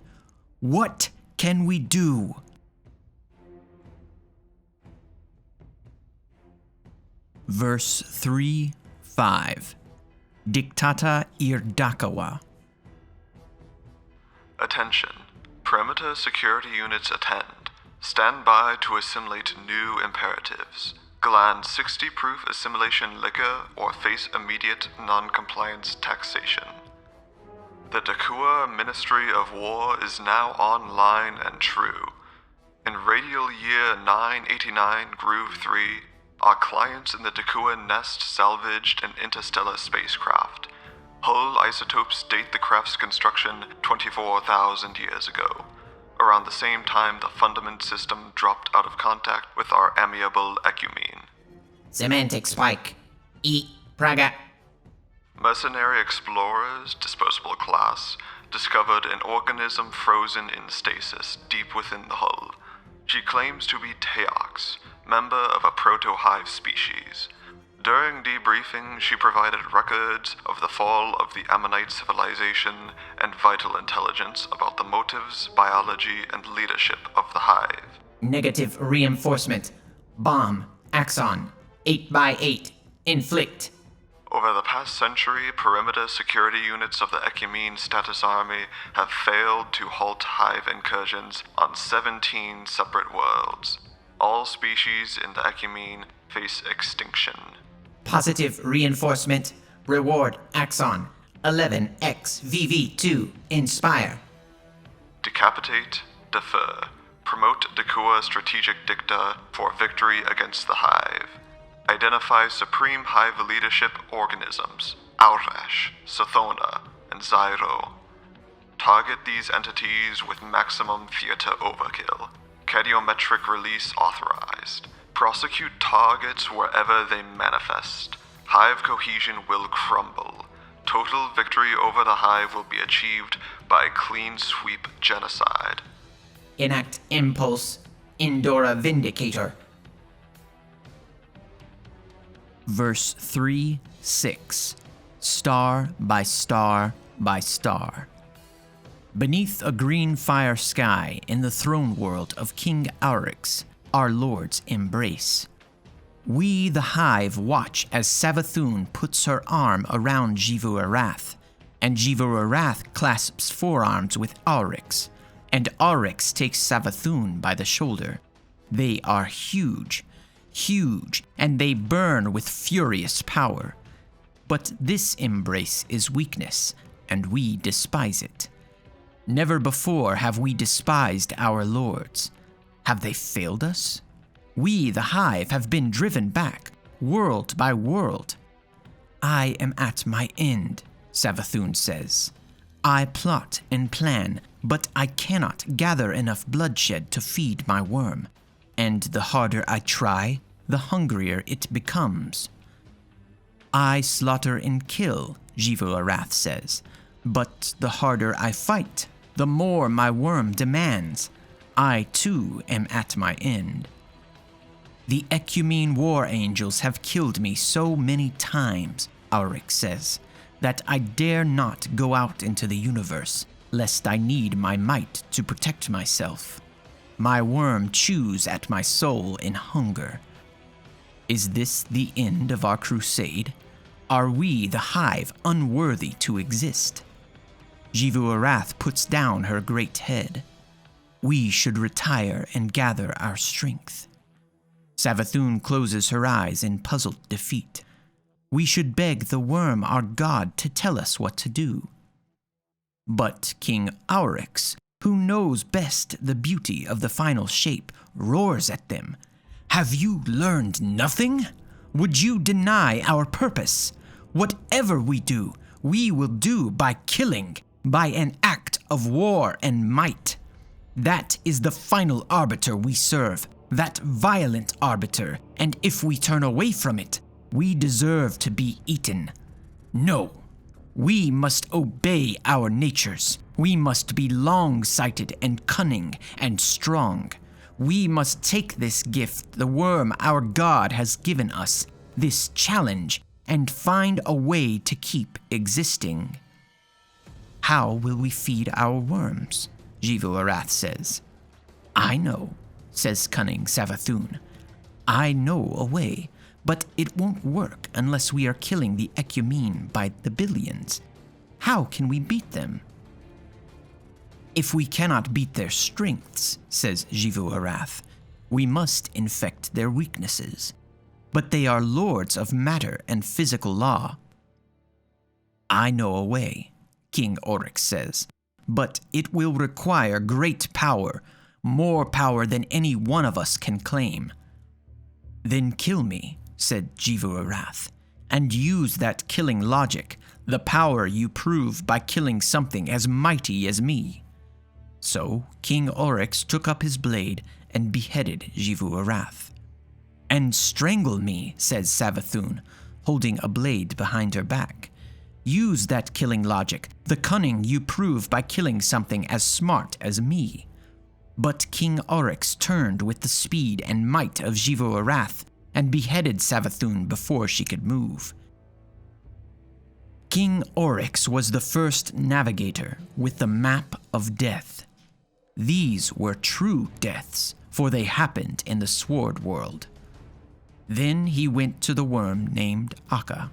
What can we do? Verse 3-5. Dictata ir Dakaua. Attention. Perimeter security units attend. Stand by to assimilate new imperatives. Gland 60 proof assimilation liquor or face immediate non-compliance taxation. The Dakaua Ministry of War is now online and true. In radial year 989 Groove 3, our clients in the Dakaua nest salvaged an interstellar spacecraft. Hull isotopes date the craft's construction 24,000 years ago, around the same time the Fundament system dropped out of contact with our amiable ecumene. Semantic spike. Praga. Mercenary explorers, disposable class, discovered an organism frozen in stasis deep within the hull. She claims to be Teox, member of a proto-hive species. During debriefing, she provided records of the fall of the Ammonite civilization and vital intelligence about the motives, biology, and leadership of the Hive. Negative reinforcement. Bomb. Axon. 8x8. Inflict. Over the past century, perimeter security units of the Ecumene Status Army have failed to halt Hive incursions on 17 separate worlds. All species in the Ecumene face extinction. Positive reinforcement. Reward. Axon. 11XVV2. Inspire. Decapitate, defer. Promote Dakaua strategic dicta for victory against the Hive. Identify supreme Hive leadership organisms, Aurash, Sothona, and Zyro. Target these entities with maximum theater overkill. Cadiometric release authorized. Prosecute targets wherever they manifest. Hive cohesion will crumble. Total victory over the Hive will be achieved by clean sweep genocide. Enact Impulse. Indora Vindicator. Verse 3:6. Star by star by star. Beneath a green fire sky in the throne world of King Aurix, our lord's embrace, we the Hive watch as Savathun puts her arm around Xivu Arath, and Xivu Arath clasps forearms with Aurix, and Aurix takes Savathun by the shoulder. They are huge, and they burn with furious power. But this embrace is weakness, and we despise it. Never before have we despised our lords. Have they failed us? We, the Hive, have been driven back, world by world. I am at my end, Savathun says. I plot and plan, but I cannot gather enough bloodshed to feed my worm. And the harder I try, the hungrier it becomes. I slaughter and kill, Xivu Arath says, but the harder I fight, the more my worm demands. I too am at my end. The Ecumene war angels have killed me so many times, Aurix says, that I dare not go out into the universe, lest I need my might to protect myself. My worm chews at my soul in hunger. Is this the end of our crusade? Are we, the Hive, unworthy to exist? Xivu Arath puts down her great head. We should retire and gather our strength. Savathun closes her eyes in puzzled defeat. We should beg the worm, our god, to tell us what to do. But King Aurix, who knows best the beauty of the final shape, roars at them. Have you learned nothing? Would you deny our purpose? Whatever we do, we will do by killing, by an act of war and might. That is the final arbiter we serve, that violent arbiter, and if we turn away from it, we deserve to be eaten. No, we must obey our natures. We must be long-sighted and cunning and strong. We must take this gift the worm our god has given us, this challenge, and find a way to keep existing. How will we feed our worms? Xivu Arath says. I know, says cunning Savathun. I know a way, but it won't work unless we are killing the Ecumene by the billions. How can we beat them? If we cannot beat their strengths, says Xivu Arath, we must infect their weaknesses. But they are lords of matter and physical law. I know a way, King Aurix says, but it will require great power, more power than any one of us can claim. Then kill me, said Xivu Arath, and use that killing logic, the power you prove by killing something as mighty as me. So King Aurix took up his blade and beheaded Xivu Arath. And strangle me, says Savathun, holding a blade behind her back. Use that killing logic, the cunning you prove by killing something as smart as me. But King Aurix turned with the speed and might of Xivu Arath and beheaded Savathun before she could move. King Oryx was the first navigator with the map of death. These were true deaths, for they happened in the Sword World. Then he went to the worm named Akka.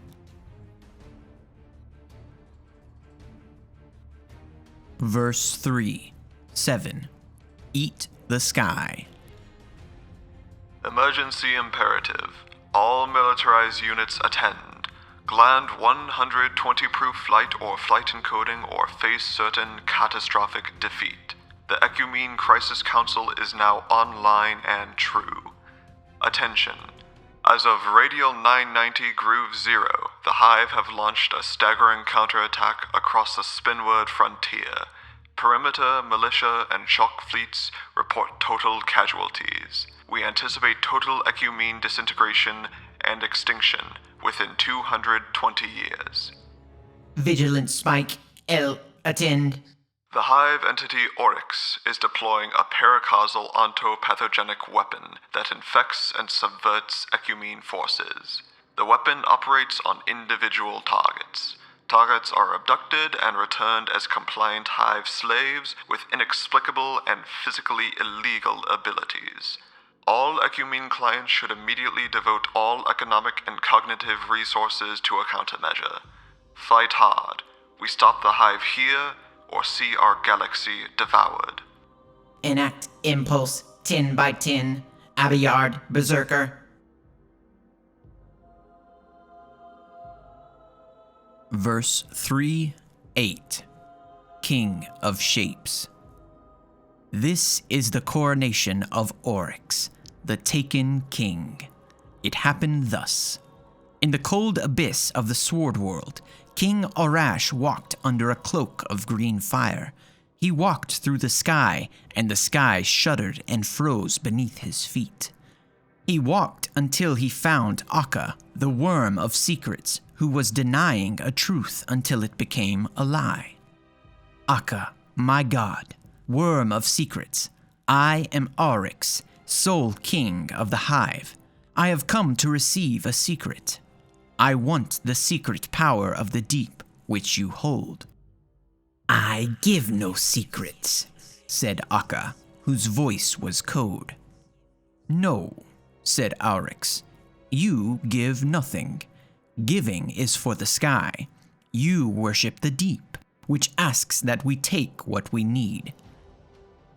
Verse 3:7. Eat the sky. Emergency imperative. All militarized units attend. Gland 120 proof flight or flight encoding or face certain catastrophic defeat. The Ecumene Crisis Council is now online and true. Attention. As of Radial 990 Groove 0, the Hive have launched a staggering counterattack across the Spinward frontier. Perimeter, militia, and shock fleets report total casualties. We anticipate total Ecumene disintegration and extinction within 220 years. Vigilant Spike, L, attend. The Hive entity Oryx is deploying a paracausal ontopathogenic weapon that infects and subverts Ecumene forces. The weapon operates on individual targets. Targets are abducted and returned as compliant Hive slaves with inexplicable and physically illegal abilities. All Ecumene clients should immediately devote all economic and cognitive resources to a countermeasure. Fight hard. We stop the Hive here, or see our galaxy devoured. Enact Impulse 10 by 10. Abiyard, Berserker. Verse 3:8. King of Shapes. This is the coronation of Oryx, the taken king. It happened thus. In the cold abyss of the Sword World, King Arash walked under a cloak of green fire. He walked through the sky, and the sky shuddered and froze beneath his feet. He walked until he found Akka, the worm of secrets, who was denying a truth until it became a lie. Akka, my god, worm of secrets, I am Oryx, sole king of the Hive. I have come to receive a secret. I want the secret power of the deep, which you hold. I give no secrets, said Akka, whose voice was code. No, said Oryx, you give nothing. Giving is for the sky. You worship the deep, which asks that we take what we need.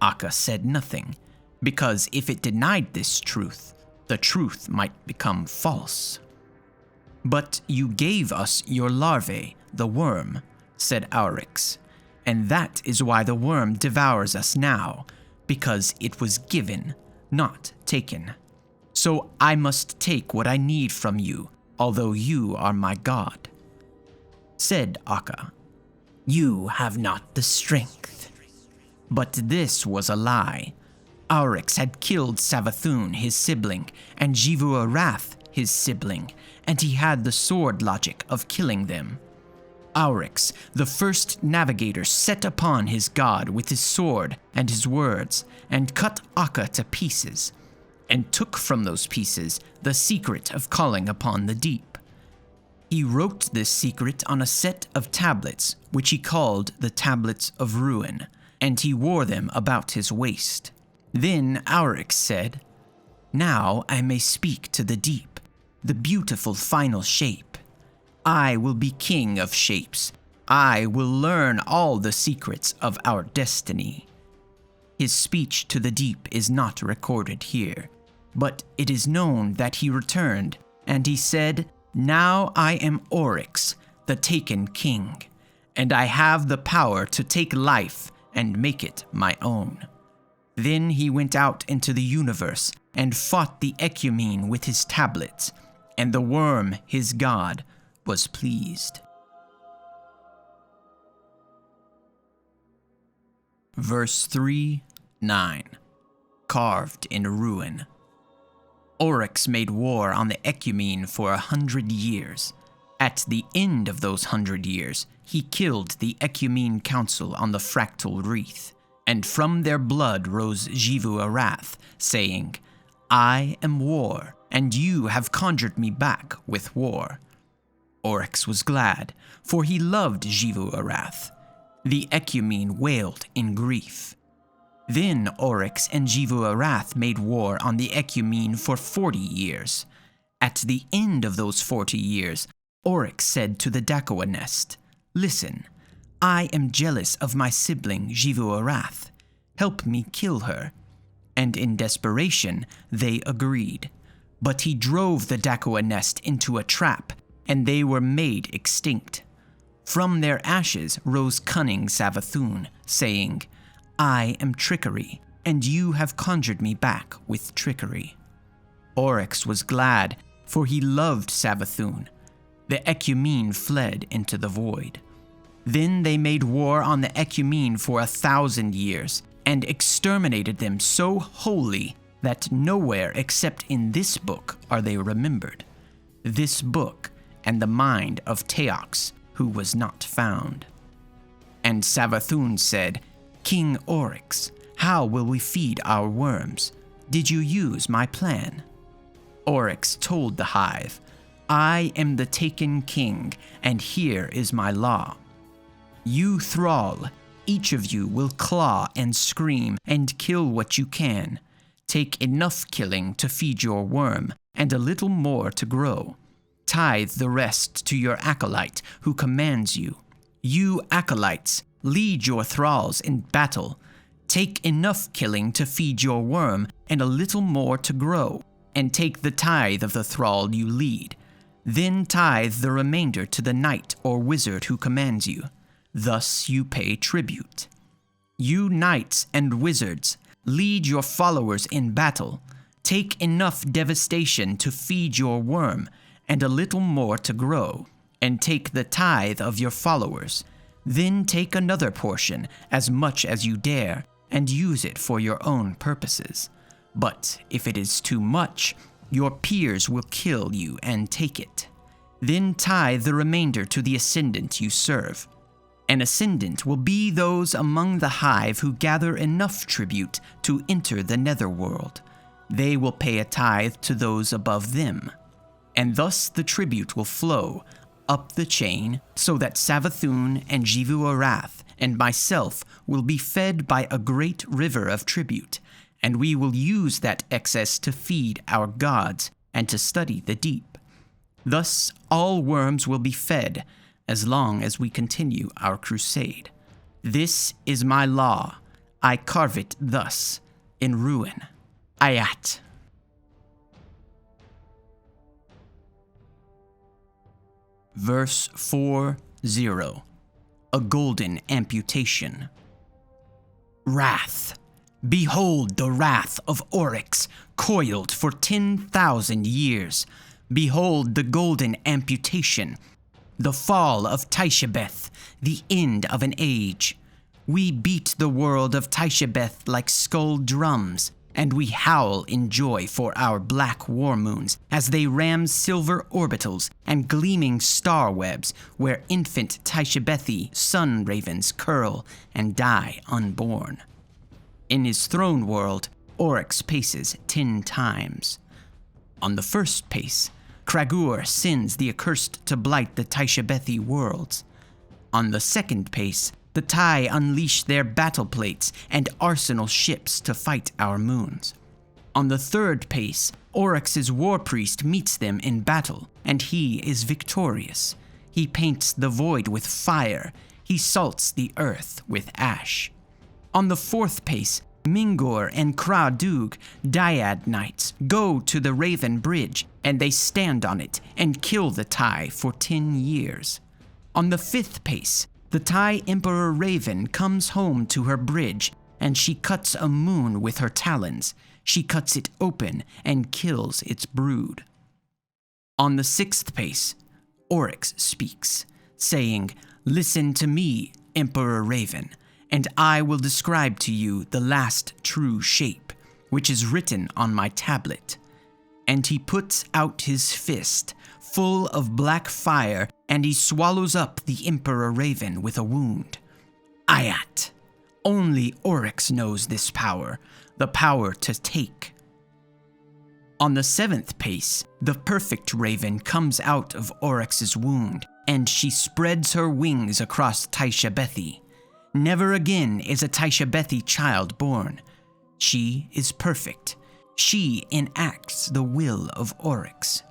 Akka said nothing, because if it denied this truth, the truth might become false. But you gave us your larvae, the worm, said Oryx, and that is why the worm devours us now, because it was given, not taken. So I must take what I need from you, although you are my god. Said Akka, you have not the strength. But this was a lie. Oryx had killed Savathun, his sibling, and Jivu-Arath, his sibling, and he had the sword logic of killing them. Oryx, the first navigator, set upon his god with his sword and his words, and cut Akka to pieces, and took from those pieces the secret of calling upon the deep. He wrote this secret on a set of tablets, which he called the Tablets of Ruin, and he wore them about his waist. Then Oryx said, now I may speak to the deep, the beautiful final shape. I will be king of shapes. I will learn all the secrets of our destiny. His speech to the deep is not recorded here, but it is known that he returned, and he said, now I am Oryx, the taken king, and I have the power to take life and make it my own. Then he went out into the universe and fought the Ecumene with his tablets, and the worm, his god, was pleased. Verse 3:9. Carved in ruin. Oryx made war on the Ecumene for 100 years. At the end of those 100 years, he killed the Ecumene Council on the Fractal Wreath, and from their blood rose Jivu-Arath, saying, I am war, and you have conjured me back with war." Oryx was glad, for he loved Xivu Arath. The Ecumene wailed in grief. Then Oryx and Xivu Arath made war on the Ecumene for 40 years. At the end of those 40 years, Oryx said to the Dakaua nest, "Listen, I am jealous of my sibling Xivu Arath. Help me kill her." And in desperation, they agreed. But he drove the Dakaua nest into a trap, and they were made extinct. From their ashes rose cunning Savathun, saying, "I am trickery, and you have conjured me back with trickery." Oryx was glad, for he loved Savathun. The Ecumene fled into the void. Then they made war on the Ecumene for 1,000 years, and exterminated them so wholly that nowhere except in this book are they remembered. This book and the mind of Teox, who was not found. And Savathun said, "King Oryx, how will we feed our worms? Did you use my plan?" Oryx told the Hive, "I am the taken king, and here is my law. You thrall, each of you will claw and scream and kill what you can. Take enough killing to feed your worm, and a little more to grow. Tithe the rest to your acolyte who commands you. You acolytes, lead your thralls in battle. Take enough killing to feed your worm, and a little more to grow, and take the tithe of the thrall you lead. Then tithe the remainder to the knight or wizard who commands you. Thus you pay tribute. You knights and wizards, lead your followers in battle. Take enough devastation to feed your worm, and a little more to grow, and take the tithe of your followers. Then take another portion, as much as you dare, and use it for your own purposes. But if it is too much, your peers will kill you and take it. Then tithe the remainder to the ascendant you serve. An ascendant will be those among the Hive who gather enough tribute to enter the netherworld. They will pay a tithe to those above them. And thus the tribute will flow up the chain, so that Savathun and Xivu Arath and myself will be fed by a great river of tribute, and we will use that excess to feed our gods and to study the deep. Thus all worms will be fed, as long as we continue our crusade. This is my law. I carve it thus, in ruin. Aiat. Verse 4:0. A golden amputation. Wrath. Behold the wrath of Oryx, coiled for 10,000 years. Behold the golden amputation. The fall of Taishebeth, the end of an age. We beat the world of Taishebeth like skull drums, and we howl in joy for our black war moons as they ram silver orbitals and gleaming star webs where infant Taishebethi sun ravens curl and die unborn. In his throne world, Oryx paces 10 times. On the first pace, Kragur sends the accursed to blight the Taishebethi worlds. On the second pace, the Tai unleash their battle plates and arsenal ships to fight our moons. On the third pace, Oryx's war priest meets them in battle, and he is victorious. He paints the void with fire. He salts the earth with ash. On the fourth pace, Mingor and Kra-Dug, Dyad knights, go to the Raven Bridge, and they stand on it and kill the Tai for 10 years. On the fifth pace, the Tai Emperor Raven comes home to her bridge, and she cuts a moon with her talons. She cuts it open and kills its brood. On the sixth pace, Oryx speaks, saying, "Listen to me, Emperor Raven, and I will describe to you the last true shape, which is written on my tablet." And he puts out his fist, full of black fire, and he swallows up the Emperor Raven with a wound. Aiat. Only Oryx knows this power, the power to take. On the 7th pace, the perfect raven comes out of Oryx's wound, and she spreads her wings across Taisha-Bethi. Never again is a Taisha-Bethi child born. She is perfect. She enacts the will of Oryx.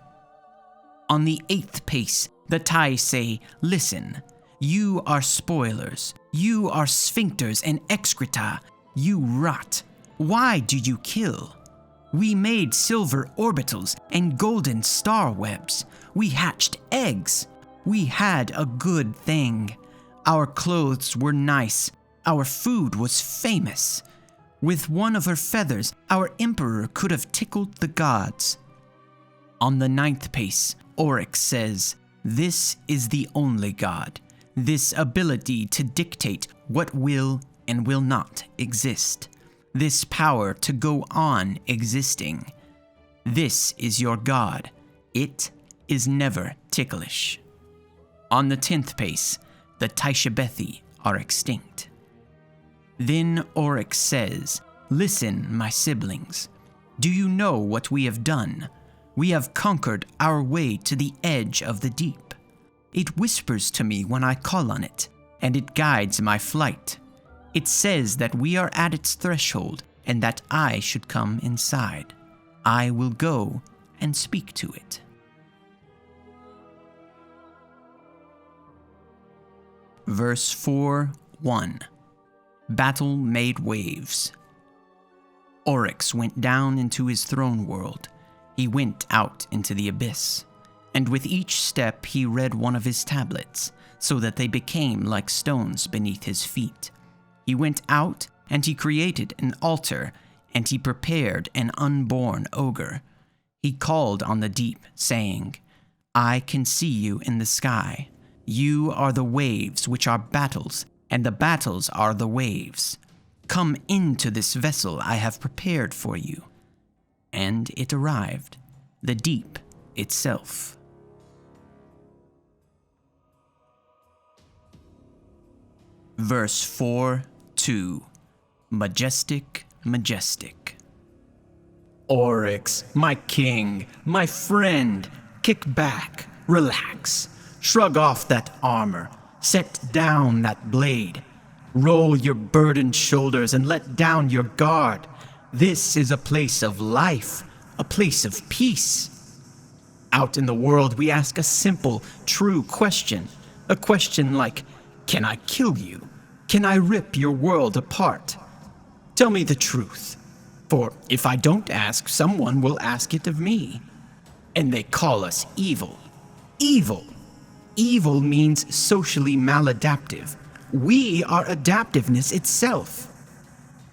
On the 8th pace, the Tai say, "Listen, you are spoilers. You are sphincters and excreta. You rot. Why do you kill? We made silver orbitals and golden star webs. We hatched eggs. We had a good thing. Our clothes were nice. Our food was famous. With one of her feathers, our emperor could have tickled the gods." On the 9th pace, Oryx says, "This is the only God. This ability to dictate what will and will not exist. This power to go on existing. This is your God. It is never ticklish." On the 10th pace, the Taisha-Bethi are extinct. Then Oryx says, "Listen, my siblings. Do you know what we have done? We have conquered our way to the edge of the deep. It whispers to me when I call on it, and it guides my flight. It says that we are at its threshold and that I should come inside. I will go and speak to it." Verse 4:1. Battle made waves. Oryx went down into his throne world. He went out into the abyss, and with each step he read one of his tablets, so that they became like stones beneath his feet. He went out, and he created an altar, and he prepared an unborn ogre. He called on the deep, saying, "I can see you in the sky. You are the waves which are battles, and the battles are the waves. Come into this vessel I have prepared for you." And it arrived, the deep itself. Verse 4:2. Majestic, Majestic. "Oryx, my king, my friend, kick back, relax, shrug off that armor, set down that blade, roll your burdened shoulders and let down your guard. This is a place of life, a place of peace. Out in the world we ask a simple, true question, a question like, can I kill you? Can I rip your world apart? Tell me the truth, for if I don't ask, someone will ask it of me. And they call us evil. Evil! Evil means socially maladaptive. We are adaptiveness itself.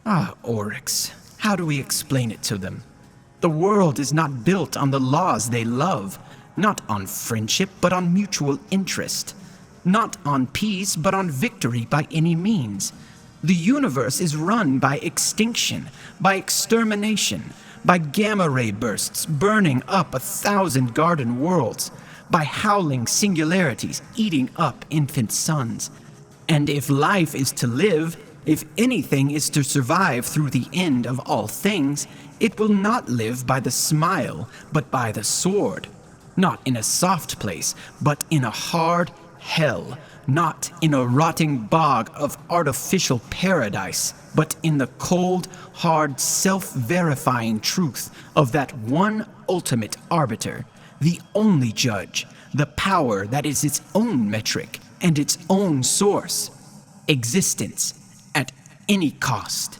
Ah, Oryx, how do we explain it to them? The world is not built on the laws they love, not on friendship, but on mutual interest, not on peace, but on victory by any means. The universe is run by extinction, by extermination, by gamma ray bursts burning up 1,000 garden worlds, by howling singularities eating up infant suns. And if life is to live, if anything is to survive through the end of all things, it will not live by the smile, but by the sword. Not in a soft place, but in a hard hell. Not in a rotting bog of artificial paradise, but in the cold, hard, self-verifying truth of that one ultimate arbiter, the only judge, the power that is its own metric and its own source. Existence at any cost.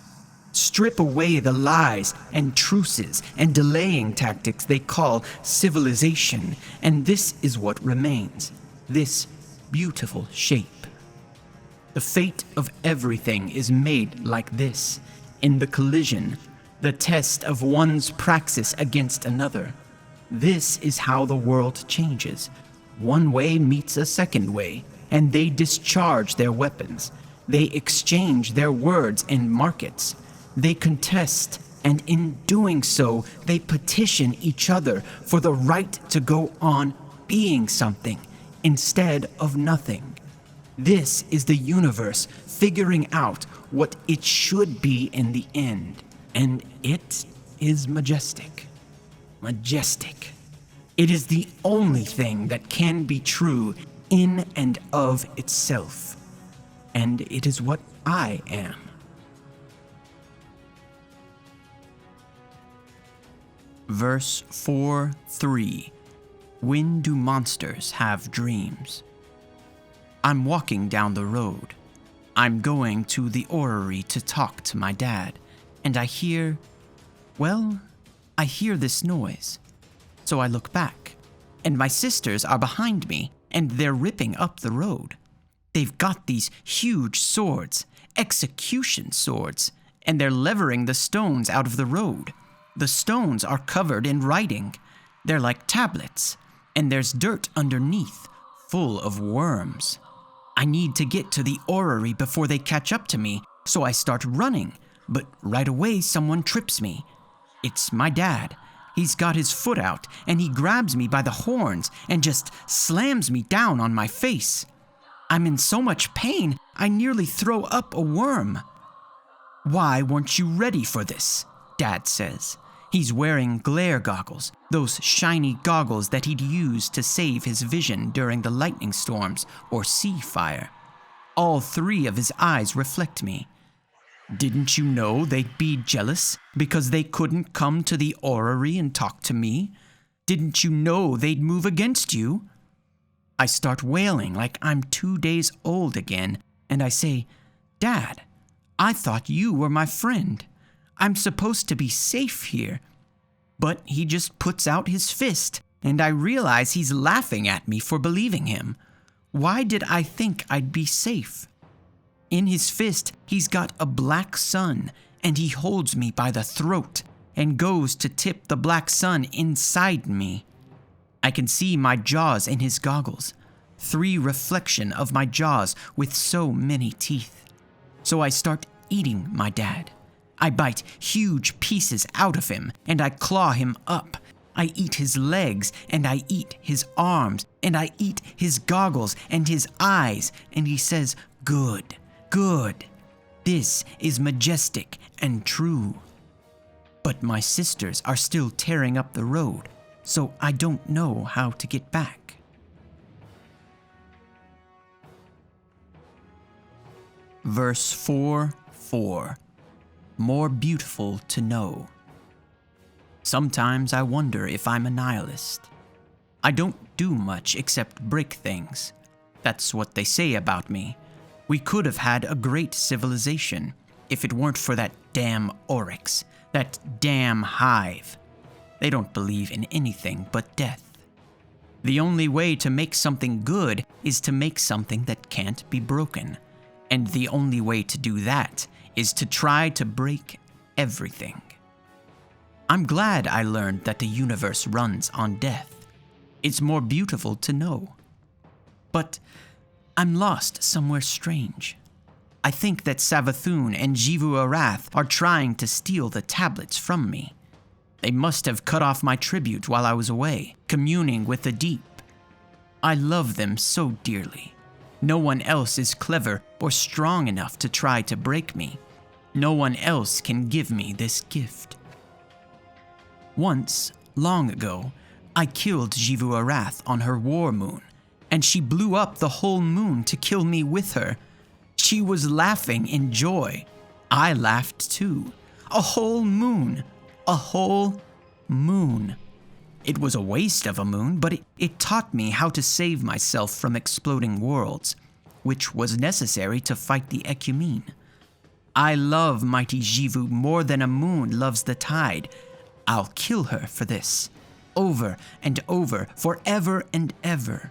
Strip away the lies and truces and delaying tactics they call civilization, and this is what remains, this beautiful shape. The fate of everything is made like this, in the collision, the test of one's praxis against another. This is how the world changes. One way meets a second way, and they discharge their weapons. They exchange their words and markets. They contest, and in doing so, they petition each other for the right to go on being something instead of nothing. This is the universe figuring out what it should be in the end, and it is majestic. Majestic. It is the only thing that can be true in and of itself. And it is what I am. Verse 4:3. When do monsters have dreams? I'm walking down the road. I'm going to the orrery to talk to my dad, and I hear this noise. So I look back, and my sisters are behind me, and they're ripping up the road. They've got these huge swords, execution swords, and they're levering the stones out of the road. The stones are covered in writing. They're like tablets, and there's dirt underneath, full of worms. I need to get to the orrery before they catch up to me, so I start running, but right away someone trips me. It's my dad. He's got his foot out, and he grabs me by the horns and just slams me down on my face. I'm in so much pain, I nearly throw up a worm. "Why weren't you ready for this?" Dad says. He's wearing glare goggles, those shiny goggles that he'd use to save his vision during the lightning storms or sea fire. All three of his eyes reflect me. "Didn't you know they'd be jealous because they couldn't come to the orrery and talk to me? Didn't you know they'd move against you?" I start wailing like I'm 2 days old again, and I say, "Dad, I thought you were my friend. I'm supposed to be safe here." But he just puts out his fist, and I realize he's laughing at me for believing him. Why did I think I'd be safe? In his fist, he's got a black sun, and he holds me by the throat and goes to tip the black sun inside me. I can see my jaws in his goggles, 3 reflection of my jaws with so many teeth. So I start eating my dad. I bite huge pieces out of him, and I claw him up. I eat his legs, and I eat his arms, and I eat his goggles and his eyes, and he says, "Good, good. This is majestic and true." But my sisters are still tearing up the road, so I don't know how to get back. Verse 4:4. More beautiful to know. Sometimes I wonder if I'm a nihilist. I don't do much except break things. That's what they say about me. We could have had a great civilization if it weren't for that damn Oryx, that damn Hive. They don't believe in anything but death. The only way to make something good is to make something that can't be broken. And the only way to do that is to try to break everything. I'm glad I learned that the universe runs on death. It's more beautiful to know. But I'm lost somewhere strange. I think that Savathun and Xivu Arath are trying to steal the tablets from me. They must have cut off my tribute while I was away, communing with the deep. I love them so dearly. No one else is clever or strong enough to try to break me. No one else can give me this gift. Once, long ago, I killed Xivu Arath on her war moon, and she blew up the whole moon to kill me with her. She was laughing in joy. I laughed too. A whole moon. A whole moon. It was a waste of a moon, but it taught me how to save myself from exploding worlds, which was necessary to fight the Ecumene. I love mighty Xivu more than a moon loves the tide. I'll kill her for this, over and over, forever and ever.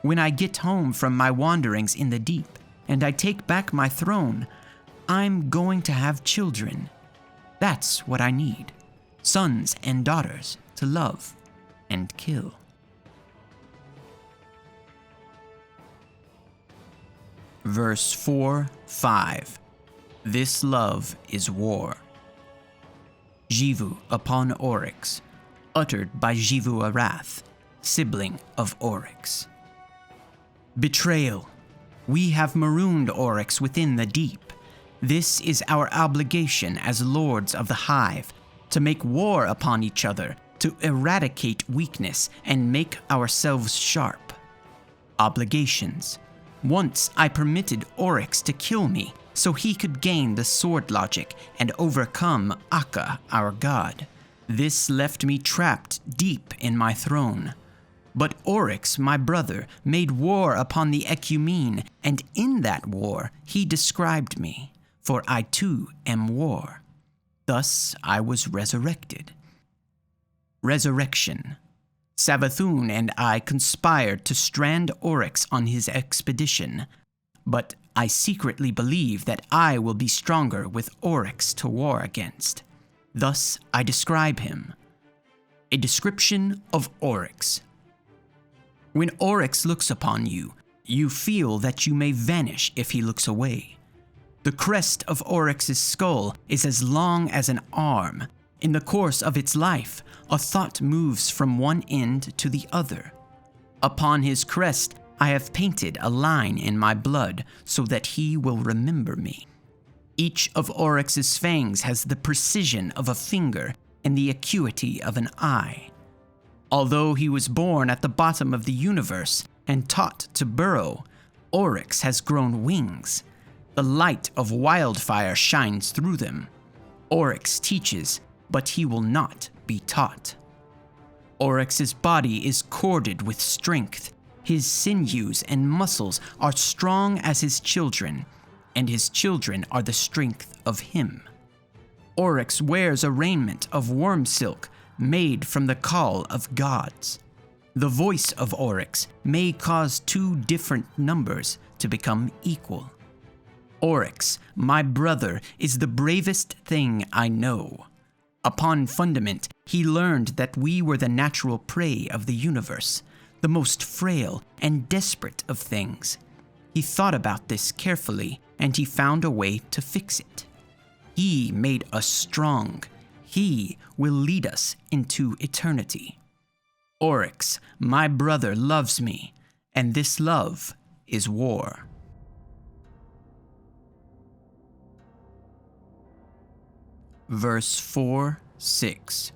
When I get home from my wanderings in the deep, and I take back my throne, I'm going to have children. That's what I need. Sons and daughters to love and kill. Verse 4:5. This love is war. Xivu upon Oryx, uttered by Xivu Arath, sibling of Oryx. Betrayal. We have marooned Oryx within the deep. This is our obligation as lords of the Hive, to make war upon each other to eradicate weakness and make ourselves sharp. Obligations. Once I permitted Oryx to kill me so he could gain the sword logic and overcome Akka, our god. This left me trapped deep in my throne. But Oryx, my brother, made war upon the Ecumene, and in that war he described me, for I too am war. Thus I was resurrected. Resurrection. Savathun and I conspired to strand Oryx on his expedition, but I secretly believe that I will be stronger with Oryx to war against. Thus I describe him. A description of Oryx. When Oryx looks upon you, you feel that you may vanish if he looks away. The crest of Oryx's skull is as long as an arm. In the course of its life, a thought moves from one end to the other. Upon his crest, I have painted a line in my blood so that he will remember me. Each of Oryx's fangs has the precision of a finger and the acuity of an eye. Although he was born at the bottom of the universe and taught to burrow, Oryx has grown wings. The light of wildfire shines through them. Oryx teaches, but he will not be taught. Oryx's body is corded with strength. His sinews and muscles are strong as his children, and his children are the strength of him. Oryx wears a raiment of worm silk made from the call of gods. The voice of Oryx may cause two different numbers to become equal. Oryx, my brother, is the bravest thing I know. Upon Fundament, he learned that we were the natural prey of the universe, the most frail and desperate of things. He thought about this carefully, and he found a way to fix it. He made us strong. He will lead us into eternity. Oryx, my brother, loves me, and this love is war. Verse 4-6.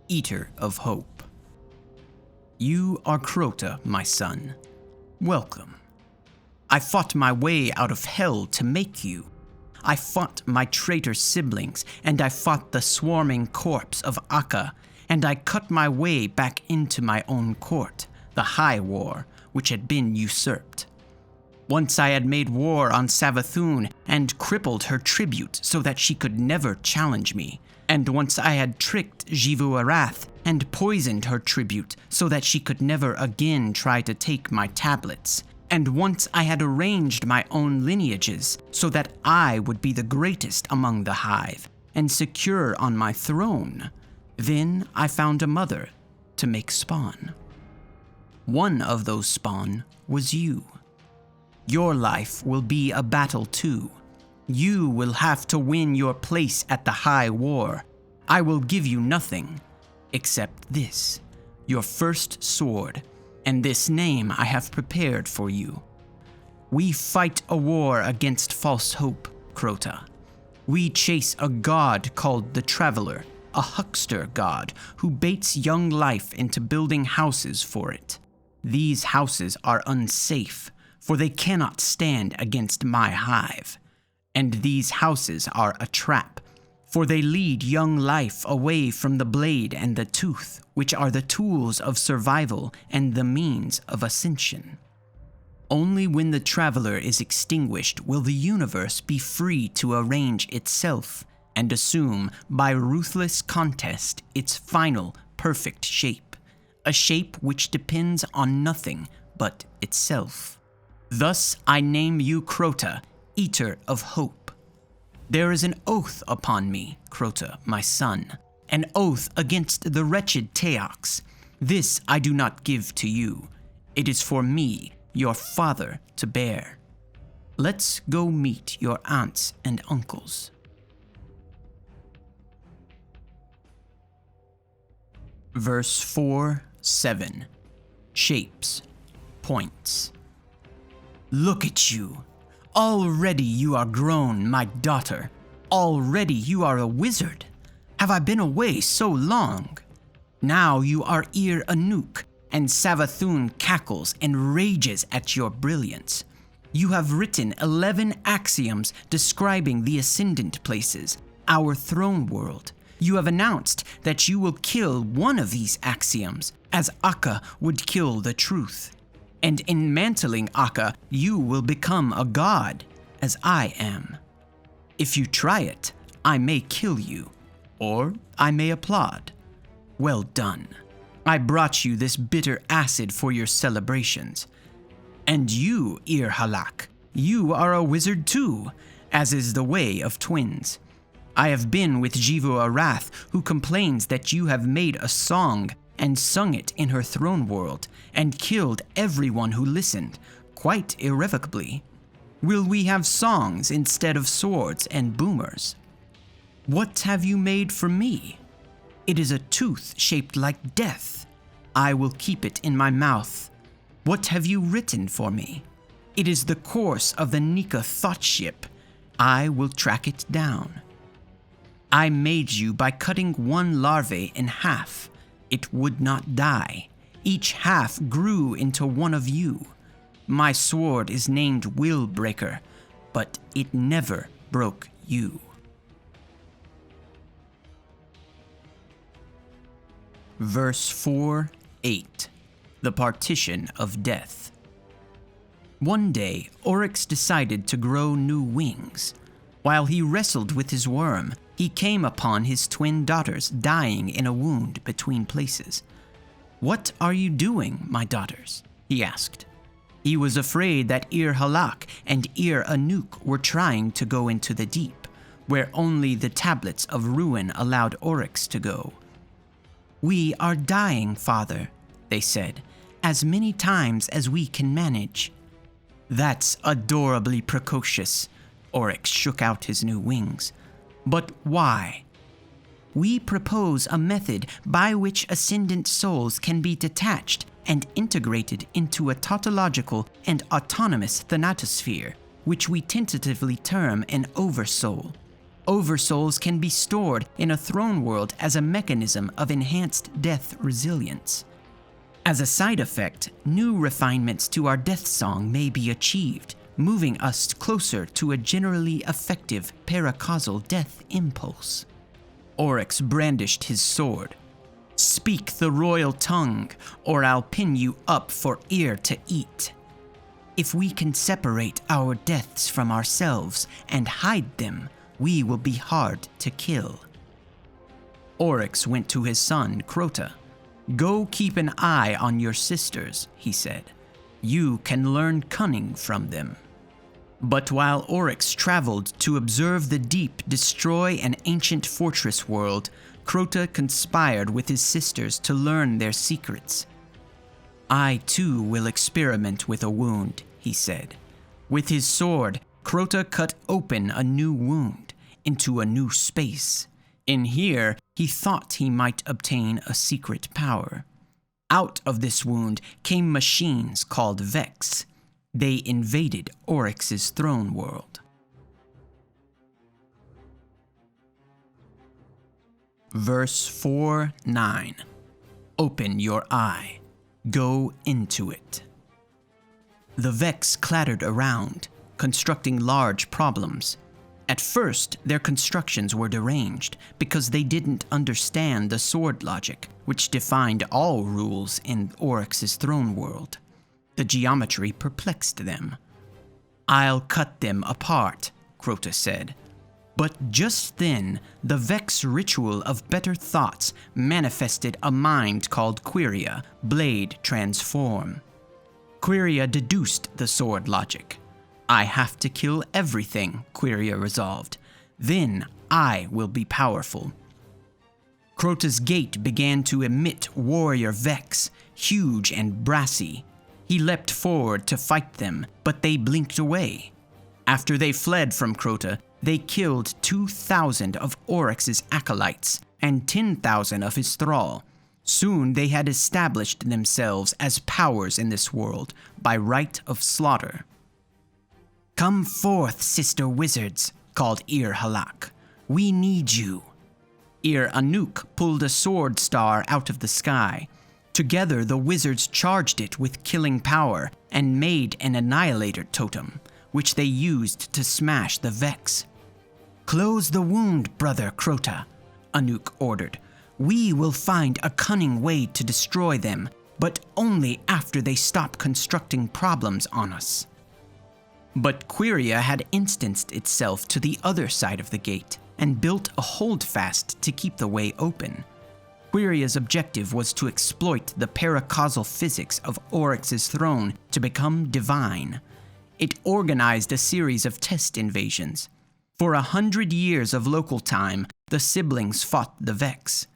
Eater of Hope. You are Crota, my son. Welcome. I fought my way out of hell to make you. I fought my traitor siblings, and I fought the swarming corpse of Akka, and I cut my way back into my own court, the High War, which had been usurped. Once I had made war on Savathun and crippled her tribute so that she could never challenge me. And once I had tricked Xivu Arath and poisoned her tribute so that she could never again try to take my tablets. And once I had arranged my own lineages so that I would be the greatest among the Hive and secure on my throne. Then I found a mother to make spawn. One of those spawn was you. Your life will be a battle too. You will have to win your place at the High War. I will give you nothing except this, your first sword, and this name I have prepared for you. We fight a war against false hope, Crota. We chase a god called the Traveler, a huckster god who baits young life into building houses for it. These houses are unsafe, for they cannot stand against my hive. And these houses are a trap, for they lead young life away from the blade and the tooth, which are the tools of survival and the means of ascension. Only when the Traveler is extinguished will the universe be free to arrange itself and assume, by ruthless contest, its final perfect shape, a shape which depends on nothing but itself. Thus I name you Crota, Eater of Hope. There is an oath upon me, Crota, my son, an oath against the wretched Teox. This I do not give to you. It is for me, your father, to bear. Let's go meet your aunts and uncles. Verse 4-7. Shapes. Points. Look at you. Already you are grown, my daughter. Already you are a wizard. Have I been away so long? Now you are Ir Anuk, and Savathun cackles and rages at your brilliance. You have written 11 axioms describing the ascendant places, our throne world. You have announced that you will kill one of these axioms, as Akka would kill the truth. And in mantling Akka, you will become a god, as I am. If you try it, I may kill you, or I may applaud. Well done. I brought you this bitter acid for your celebrations. And you, Ir Halak, you are a wizard too, as is the way of twins. I have been with Jivu Arath, who complains that you have made a song and sung it in her throne world, and killed everyone who listened, quite irrevocably. Will we have songs instead of swords and boomers? What have you made for me? It is a tooth shaped like death. I will keep it in my mouth. What have you written for me? It is the course of the Nika thought ship. I will track it down. I made you by cutting one larvae in half. It would not die. Each half grew into one of you. My sword is named Willbreaker, but it never broke you. Verse 4:8. The Partition of Death. One day, Oryx decided to grow new wings. While he wrestled with his worm, he came upon his twin daughters dying in a wound between places. "What are you doing, my daughters?" he asked. He was afraid that Ir Halak and Ir Anuk were trying to go into the deep, where only the tablets of ruin allowed Oryx to go. "We are dying, father," they said, "as many times as we can manage." "That's adorably precocious," Oryx shook out his new wings. "But why?" "We propose a method by which ascendant souls can be detached and integrated into a tautological and autonomous thanatosphere, which we tentatively term an oversoul. Oversouls can be stored in a throne world as a mechanism of enhanced death resilience. As a side effect, new refinements to our death song may be achieved, moving us closer to a generally effective paracausal death impulse." Oryx brandished his sword. "Speak the royal tongue, or I'll pin you up for ear to eat. If we can separate our deaths from ourselves and hide them, we will be hard to kill." Oryx went to his son, Crota. "Go keep an eye on your sisters," he said. "You can learn cunning from them." But while Oryx traveled to observe the deep destroy an ancient fortress world, Crota conspired with his sisters to learn their secrets. "I too will experiment with a wound," he said. With his sword, Crota cut open a new wound into a new space. In here, he thought he might obtain a secret power. Out of this wound came machines called Vex. They invaded Oryx's throne world. Verse 4:9. Open your eye. Go into it. The Vex clattered around, constructing large problems. At first, their constructions were deranged because they didn't understand the sword logic, which defined all rules in Oryx's throne world. The geometry perplexed them. "I'll cut them apart," Crota said. But just then, the Vex ritual of better thoughts manifested a mind called Quiria, Blade Transform. Quiria deduced the sword logic. "I have to kill everything," Quiria resolved. "Then I will be powerful." Crota's gate began to emit warrior Vex, huge and brassy. He leapt forward to fight them, but they blinked away. After they fled from Crota, they killed 2,000 of Oryx's acolytes and 10,000 of his thrall. Soon they had established themselves as powers in this world by right of slaughter. "Come forth, sister wizards," called Ir Halak. "We need you." Anuk pulled a sword star out of the sky. Together, the wizards charged it with killing power and made an annihilator totem, which they used to smash the Vex. "Close the wound, brother Crota," Anuk ordered. "We will find a cunning way to destroy them, but only after they stop constructing problems on us." But Quiria had instanced itself to the other side of the gate and built a holdfast to keep the way open. Quiria's objective was to exploit the paracausal physics of Oryx's throne to become divine. It organized a series of test invasions. For 100 years of local time, the siblings fought the Vex.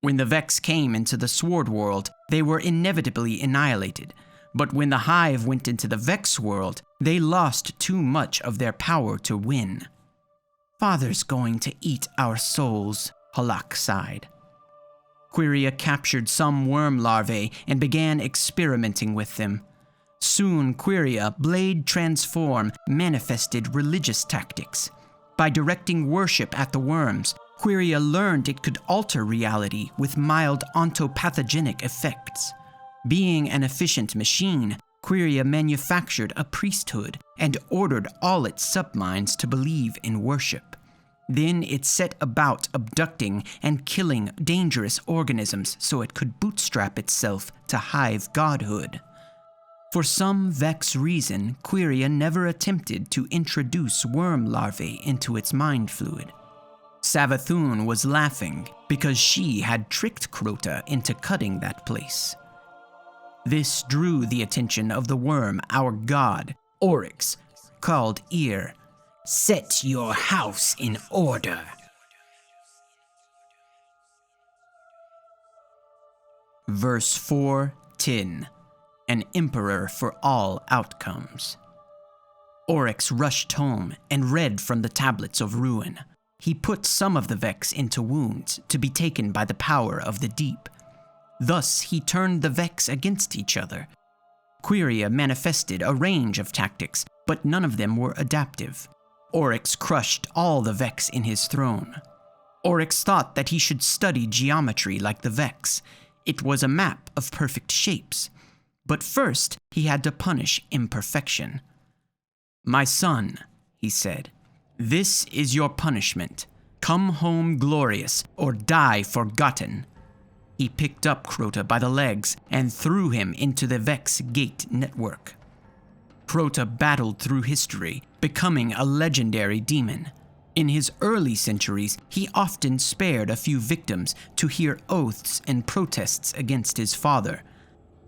When the Vex came into the Sword World, they were inevitably annihilated. But when the Hive went into the Vex world, they lost too much of their power to win. "Father's going to eat our souls," Halak sighed. Quiria captured some worm larvae and began experimenting with them. Soon, Quiria, Blade Transform, manifested religious tactics. By directing worship at the worms, Quiria learned it could alter reality with mild ontopathogenic effects. Being an efficient machine, Quiria manufactured a priesthood and ordered all its subminds to believe in worship. Then it set about abducting and killing dangerous organisms so it could bootstrap itself to Hive godhood. For some Vex reason, Quiria never attempted to introduce worm larvae into its mind fluid. Savathun was laughing because she had tricked Crota into cutting that place. This drew the attention of the worm our god, Oryx, called Ear. Set your house in order. Verse 4:10. An emperor for all outcomes. Oryx rushed home and read from the tablets of ruin. He put some of the Vex into wounds to be taken by the power of the deep. Thus he turned the Vex against each other. Quiria manifested a range of tactics, but none of them were adaptive. Oryx crushed all the Vex in his throne. Oryx thought that he should study geometry like the Vex. It was a map of perfect shapes. But first, he had to punish imperfection. "My son," he said, "this is your punishment. Come home glorious or die forgotten." He picked up Crota by the legs and threw him into the Vex Gate network. Crota battled through history, becoming a legendary demon. In his early centuries, he often spared a few victims to hear oaths and protests against his father.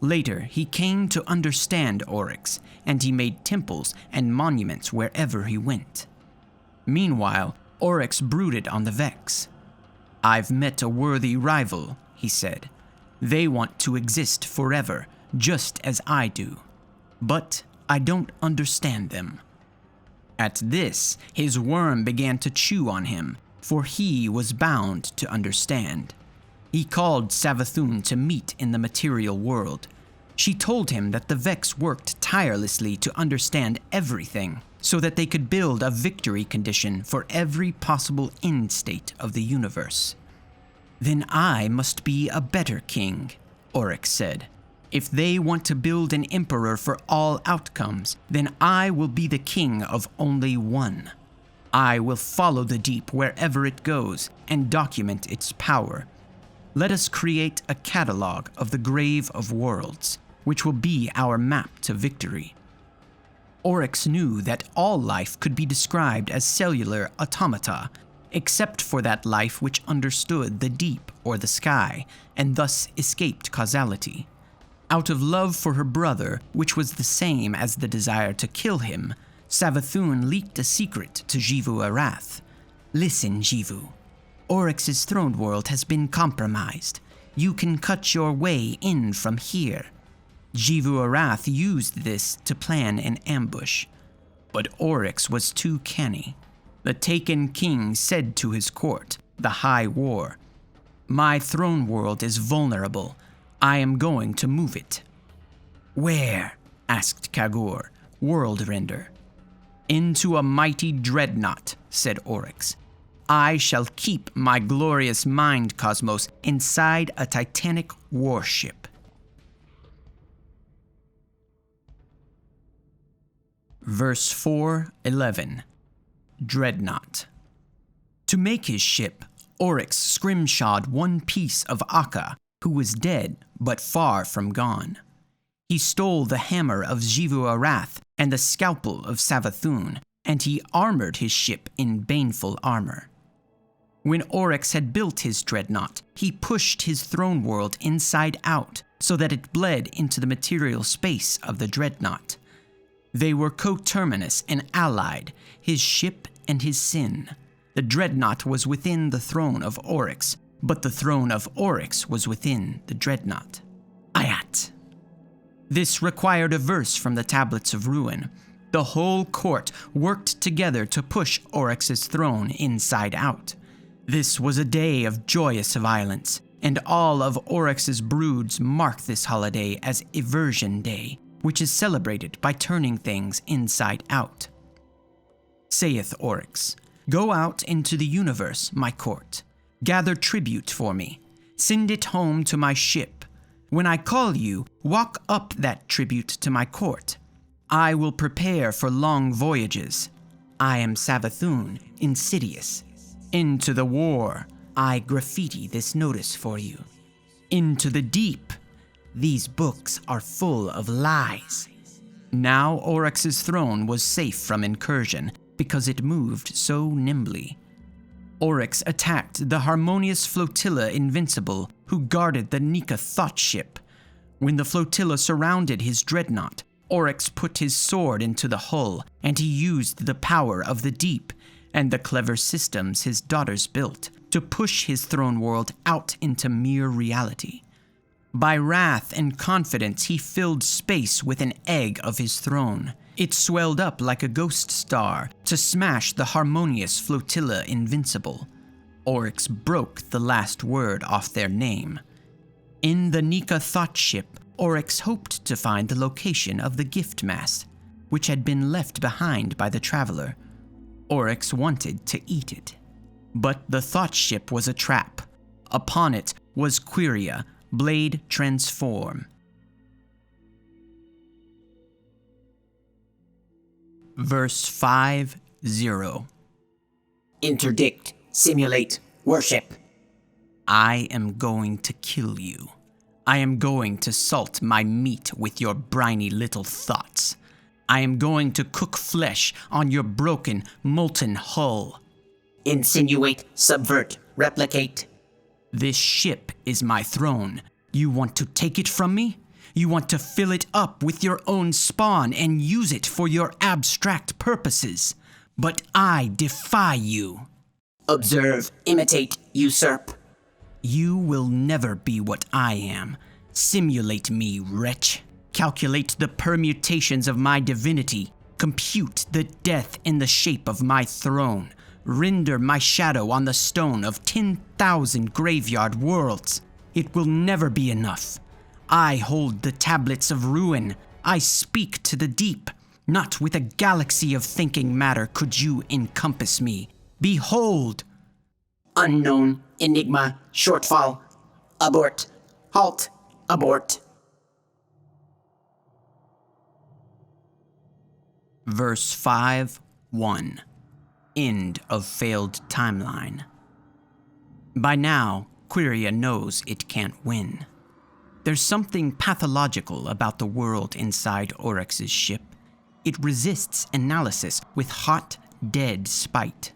Later, he came to understand Oryx, and he made temples and monuments wherever he went. Meanwhile, Oryx brooded on the Vex. "I've met a worthy rival," he said. "They want to exist forever, just as I do. But I don't understand them." At this, his worm began to chew on him, for he was bound to understand. He called Savathun to meet in the material world. She told him that the Vex worked tirelessly to understand everything, so that they could build a victory condition for every possible end state of the universe. "Then I must be a better king," Oryx said. "If they want to build an emperor for all outcomes, then I will be the king of only one. I will follow the deep wherever it goes and document its power. Let us create a catalog of the Grave of Worlds, which will be our map to victory." Oryx knew that all life could be described as cellular automata, except for that life which understood the deep or the sky, and thus escaped causality. Out of love for her brother, which was the same as the desire to kill him, Savathun leaked a secret to Xivu Arath. "Listen, Xivu. Oryx's throne world has been compromised. You can cut your way in from here." Xivu Arath used this to plan an ambush. But Oryx was too canny. The taken king said to his court, the High War, "My throne world is vulnerable. I am going to move it." "Where?" asked Kagor, world render. "Into a mighty dreadnaught," said Oryx. I shall keep my glorious mind cosmos inside a titanic warship. Verse 4:11. Dreadnaught. To make his ship, Oryx scrimshawed one piece of Akka, who was dead but far from gone. He stole the hammer of Xivu Arath and the scalpel of Savathun, and he armored his ship in baneful armor. When Oryx had built his dreadnaught, he pushed his throne world inside out so that it bled into the material space of the dreadnaught. They were coterminous and allied, his ship and his sin. The dreadnaught was within the throne of Oryx, but the throne of Oryx was within the dreadnaught. Aiat. This required a verse from the Tablets of Ruin. The whole court worked together to push Oryx's throne inside out. This was a day of joyous violence, and all of Oryx's broods mark this holiday as Eversion Day, which is celebrated by turning things inside out. Saith Oryx, "Go out into the universe, my court. Gather tribute for me. Send it home to my ship. When I call you, walk up that tribute to my court. I will prepare for long voyages. I am Savathun, insidious. Into the war, I graffiti this notice for you. Into the deep, these books are full of lies." Now Oryx's throne was safe from incursion because it moved so nimbly. Oryx attacked the harmonious flotilla Invincible, who guarded the Nika thought ship. When the flotilla surrounded his dreadnaught, Oryx put his sword into the hull, and he used the power of the deep and the clever systems his daughters built to push his throne world out into mere reality. By wrath and confidence, he filled space with an egg of his throne. It swelled up like a ghost star to smash the harmonious flotilla Invincible. Oryx broke the last word off their name. In the Nika thought ship, Oryx hoped to find the location of the gift mast, which had been left behind by the traveler. Oryx wanted to eat it. But the thought ship was a trap. Upon it was Quiria, blade transform. Verse 5:0. Interdict, simulate, worship. I am going to kill you. I am going to salt my meat with your briny little thoughts. I am going to cook flesh on your broken, molten hull. Insinuate, subvert, replicate. This ship is my throne. You want to take it from me? You want to fill it up with your own spawn and use it for your abstract purposes. But I defy you. Observe, imitate, usurp. You will never be what I am. Simulate me, wretch. Calculate the permutations of my divinity. Compute the death in the shape of my throne. Render my shadow on the stone of 10,000 graveyard worlds. It will never be enough. I hold the Tablets of Ruin. I speak to the deep. Not with a galaxy of thinking matter could you encompass me. Behold! Unknown, enigma, shortfall. Abort. Halt. Abort. Verse 5:1. End of failed timeline. By now, Quiria knows it can't win. There's something pathological about the world inside Oryx's ship. It resists analysis with hot, dead spite.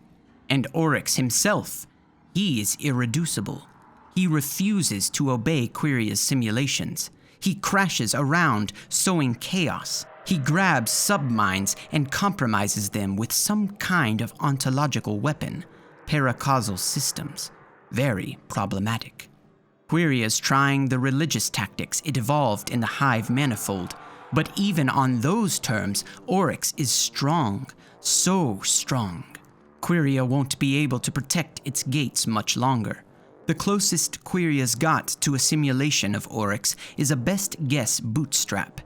And Oryx himself, he is irreducible. He refuses to obey Quiria's simulations. He crashes around, sowing chaos. He grabs subminds and compromises them with some kind of ontological weapon, paracausal systems. Very problematic. Quiria's trying the religious tactics it evolved in the Hive manifold, but even on those terms, Oryx is strong, so strong. Quiria won't be able to protect its gates much longer. The closest Quiria's got to a simulation of Oryx is a best guess bootstrap.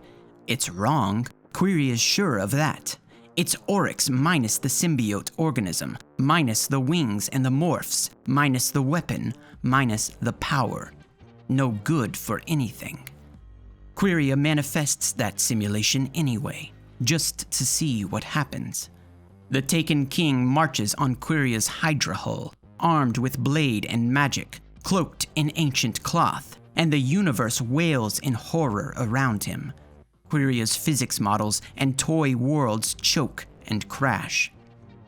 It's wrong, Quiria's sure of that. It's Oryx minus the symbiote organism, minus the wings and the morphs, minus the weapon, minus the power. No good for anything. Quiria manifests that simulation anyway, just to see what happens. The Taken King marches on Quiria's Hydra hull, armed with blade and magic, cloaked in ancient cloth, and the universe wails in horror around him. Quiria's physics models and toy worlds choke and crash.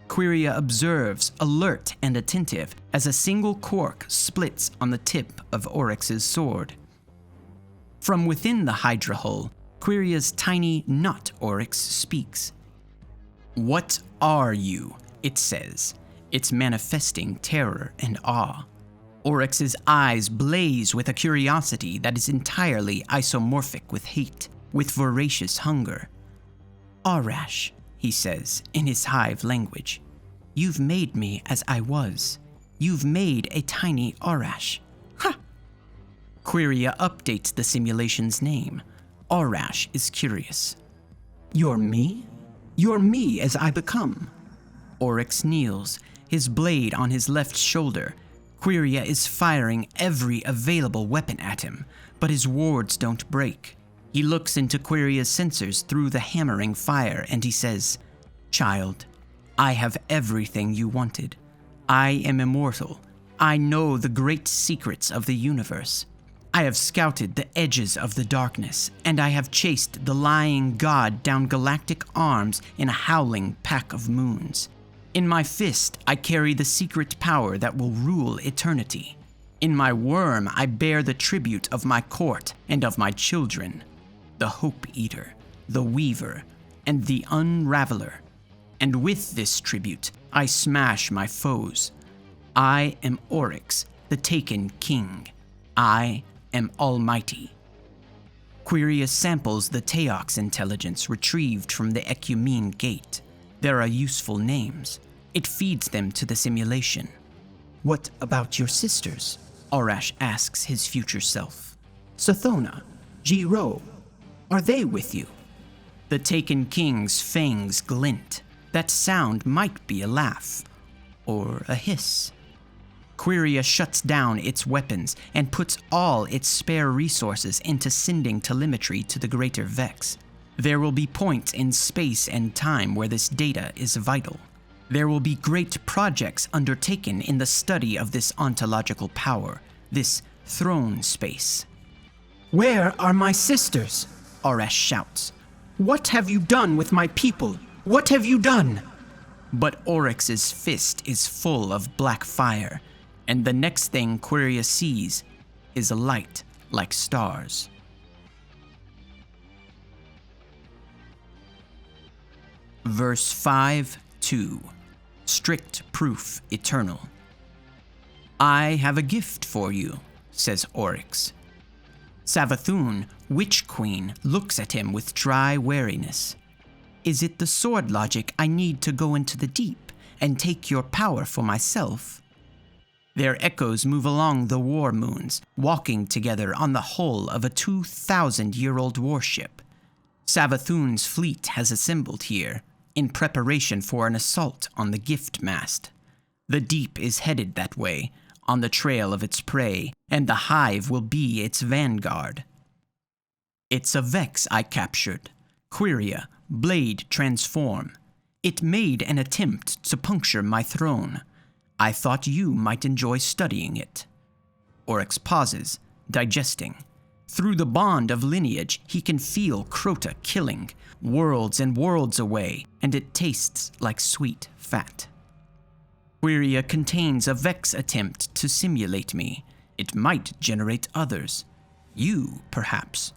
Quiria observes, alert and attentive, as a single cork splits on the tip of Oryx's sword. From within the Hydra hull, Quiria's tiny not Oryx speaks. "What are you?" it says. It's manifesting terror and awe. Oryx's eyes blaze with a curiosity that is entirely isomorphic with hate, with voracious hunger. "Arash," he says in his Hive language, "you've made me as I was. You've made a tiny Arash." Ha! Quiria updates the simulation's name. Arash is curious. "You're me? You're me as I become." Oryx kneels, his blade on his left shoulder. Quiria is firing every available weapon at him, but his wards don't break. He looks into Quiria's sensors through the hammering fire and he says, "Child, I have everything you wanted. I am immortal. I know the great secrets of the universe. I have scouted the edges of the darkness, and I have chased the lying god down galactic arms in a howling pack of moons. In my fist, I carry the secret power that will rule eternity. In my worm, I bear the tribute of my court and of my children, the Hope Eater, the Weaver, and the Unraveler. And with this tribute, I smash my foes. I am Oryx, the Taken King. I am Almighty." Quiria samples the Teox intelligence retrieved from the Ecumene Gate. There are useful names. It feeds them to the simulation. "What about your sisters?" Arash asks his future self. "Sathona, Jiro, are they with you?" The Taken King's fangs glint. That sound might be a laugh, or a hiss. Quiria shuts down its weapons and puts all its spare resources into sending telemetry to the Greater Vex. There will be points in space and time where this data is vital. There will be great projects undertaken in the study of this ontological power, this throne space. "Where are my sisters?" Arash shouts. "What have you done with my people? What have you done?" But Oryx's fist is full of black fire, and the next thing Quiria sees is a light like stars. Verse 5-2. Strict Proof Eternal. "I have a gift for you," says Oryx. Savathun, Witch Queen, looks at him with dry wariness. "Is it the sword logic I need to go into the deep and take your power for myself?" Their echoes move along the war moons, walking together on the hull of a 2,000-year-old warship. Savathun's fleet has assembled here, in preparation for an assault on the gift mast. The deep is headed that way, on the trail of its prey, and the Hive will be its vanguard. "It's a Vex I captured. Quiria, blade transform. It made an attempt to puncture my throne. I thought you might enjoy studying it." Oryx pauses, digesting. Through the bond of lineage, he can feel Crota killing, worlds and worlds away, and it tastes like sweet fat. "Quiria contains a Vex attempt to simulate me. It might generate others. You, perhaps.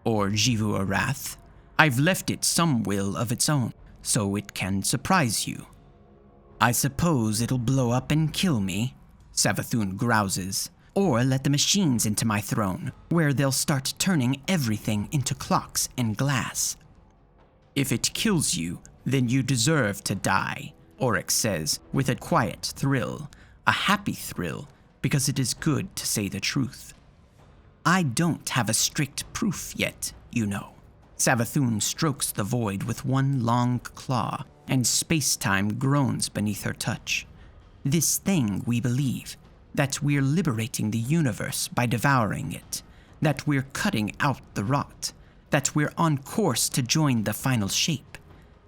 Or Jivu Arath. I've left it some will of its own, so it can surprise you." "I suppose it'll blow up and kill me," Savathun grouses. "Or let the machines into my throne, where they'll start turning everything into clocks and glass." "If it kills you, then you deserve to die," Oryx says with a quiet thrill, a happy thrill, because it is good to say the truth. "I don't have a strict proof yet, you know." Savathun strokes the void with one long claw, and space-time groans beneath her touch. This thing we believe, that we're liberating the universe by devouring it, that we're cutting out the rot, that we're on course to join the final shape.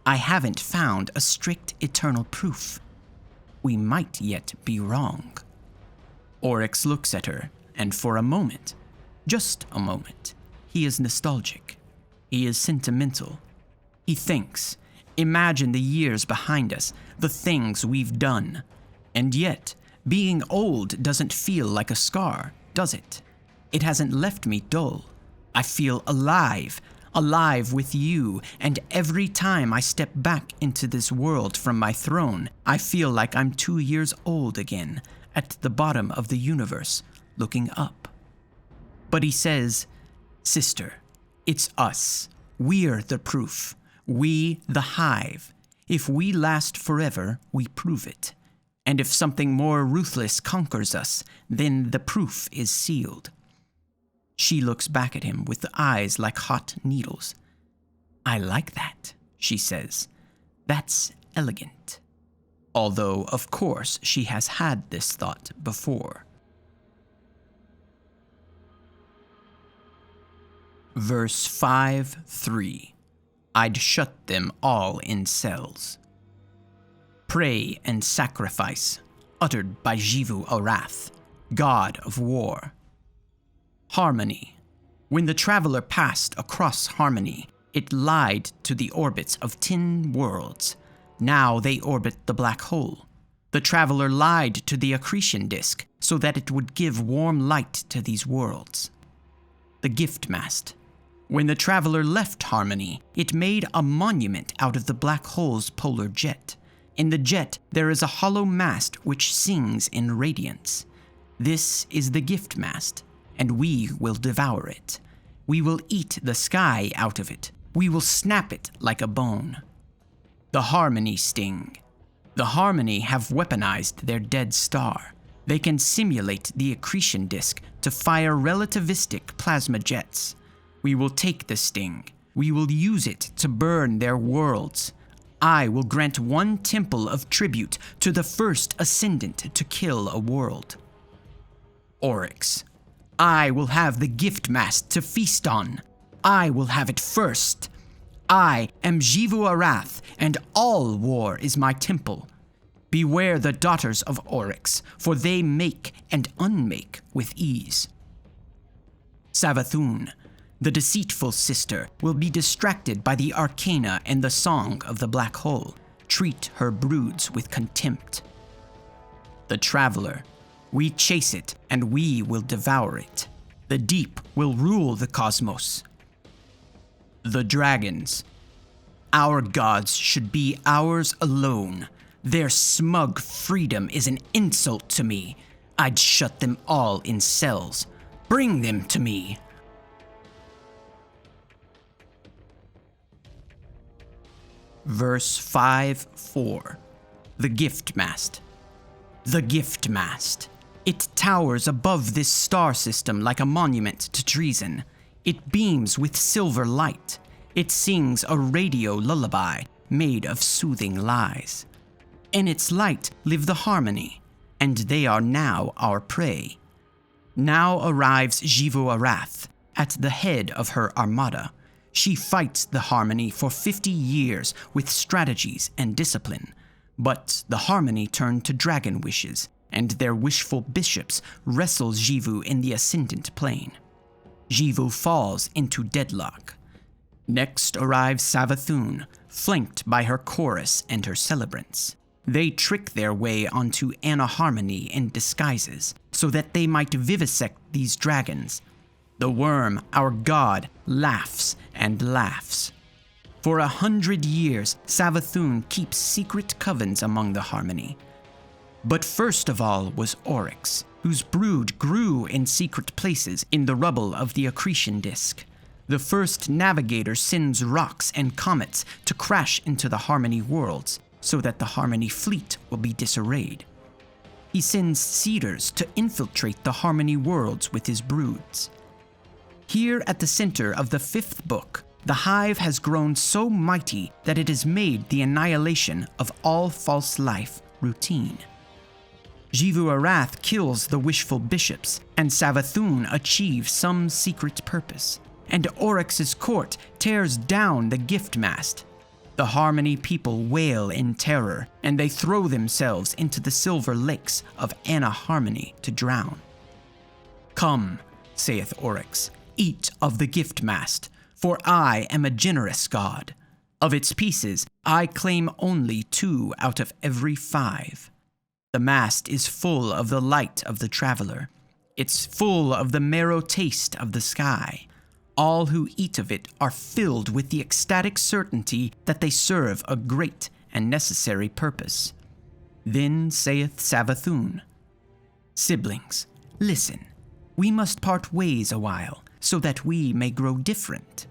I haven't found a strict eternal proof. We might yet be wrong. Oryx looks at her, and for a moment, just a moment, he is nostalgic. He is sentimental. He thinks, imagine the years behind us, the things we've done. And yet, being old doesn't feel like a scar, does it? It hasn't left me dull. I feel alive, alive with you, and every time I step back into this world from my throne, I feel like I'm 2 years old again, at the bottom of the universe, looking up. But he says, sister, it's us. We're the proof. We, the Hive. If we last forever, we prove it. And if something more ruthless conquers us, then the proof is sealed. She looks back at him with eyes like hot needles. I like that, she says. That's elegant. Although, of course, she has had this thought before. Verse 5:3. I'd shut them all in cells. Pray and sacrifice, uttered by Xivu Arath, god of war. Harmony. When the traveler passed across Harmony, it lied to the orbits of 10 worlds. Now they orbit the black hole. The traveler lied to the accretion disk so that it would give warm light to these worlds. The gift mast. When the traveler left Harmony, it made a monument out of the black hole's polar jet. In the jet, there is a hollow mast which sings in radiance. This is the gift mast, and we will devour it. We will eat the sky out of it. We will snap it like a bone. The Harmony sting. The Harmony have weaponized their dead star. They can simulate the accretion disk to fire relativistic plasma jets. We will take the sting. We will use it to burn their worlds. I will grant 1 temple of tribute to the first ascendant to kill a world. Oryx. I will have the gift mast to feast on. I will have it first. I am Xivu Arath, and all war is my temple. Beware the daughters of Oryx, for they make and unmake with ease. Savathun. The deceitful sister will be distracted by the arcana and the song of the black hole. Treat her broods with contempt. The traveler. We chase it, and we will devour it. The deep will rule the cosmos. The dragons. Our gods should be ours alone. Their smug freedom is an insult to me. I'd shut them all in cells. Bring them to me. Verse 5:4. The gift mast. The gift mast. It towers above this star system like a monument to treason. It beams with silver light. It sings a radio lullaby made of soothing lies. In its light live the Harmony, and they are now our prey. Now arrives Xivu Arath at the head of her armada. She fights the Harmony for 50 years with strategies and discipline. But the Harmony turn to dragon wishes, and their wishful bishops wrestle Xivu in the ascendant plane. Xivu falls into deadlock. Next arrives Savathun, flanked by her chorus and her celebrants. They trick their way onto Harmony in disguises, so that they might vivisect these dragons. The worm, our god, laughs and laughs. For 100 years, Savathun keeps secret covens among the Harmony. But first of all was Oryx, whose brood grew in secret places in the rubble of the accretion disk. The first navigator sends rocks and comets to crash into the Harmony worlds, so that the Harmony fleet will be disarrayed. He sends seeders to infiltrate the Harmony worlds with his broods. Here at the center of the 5th book, the Hive has grown so mighty that it has made the annihilation of all false life routine. Xivu Arath kills the wishful bishops, and Savathun achieves some secret purpose, and Oryx's court tears down the gift mast. The Harmony people wail in terror, and they throw themselves into the silver lakes of Anna Harmony to drown. "Come," saith Oryx, "eat of the gift mast, for I am a generous god. Of its pieces, I claim only 2 out of every 5. The mast is full of the light of the traveler. It's full of the marrow taste of the sky. All who eat of it are filled with the ecstatic certainty that they serve a great and necessary purpose." Then saith Savathun, "Siblings, listen. We must part ways a while, so that we may grow different."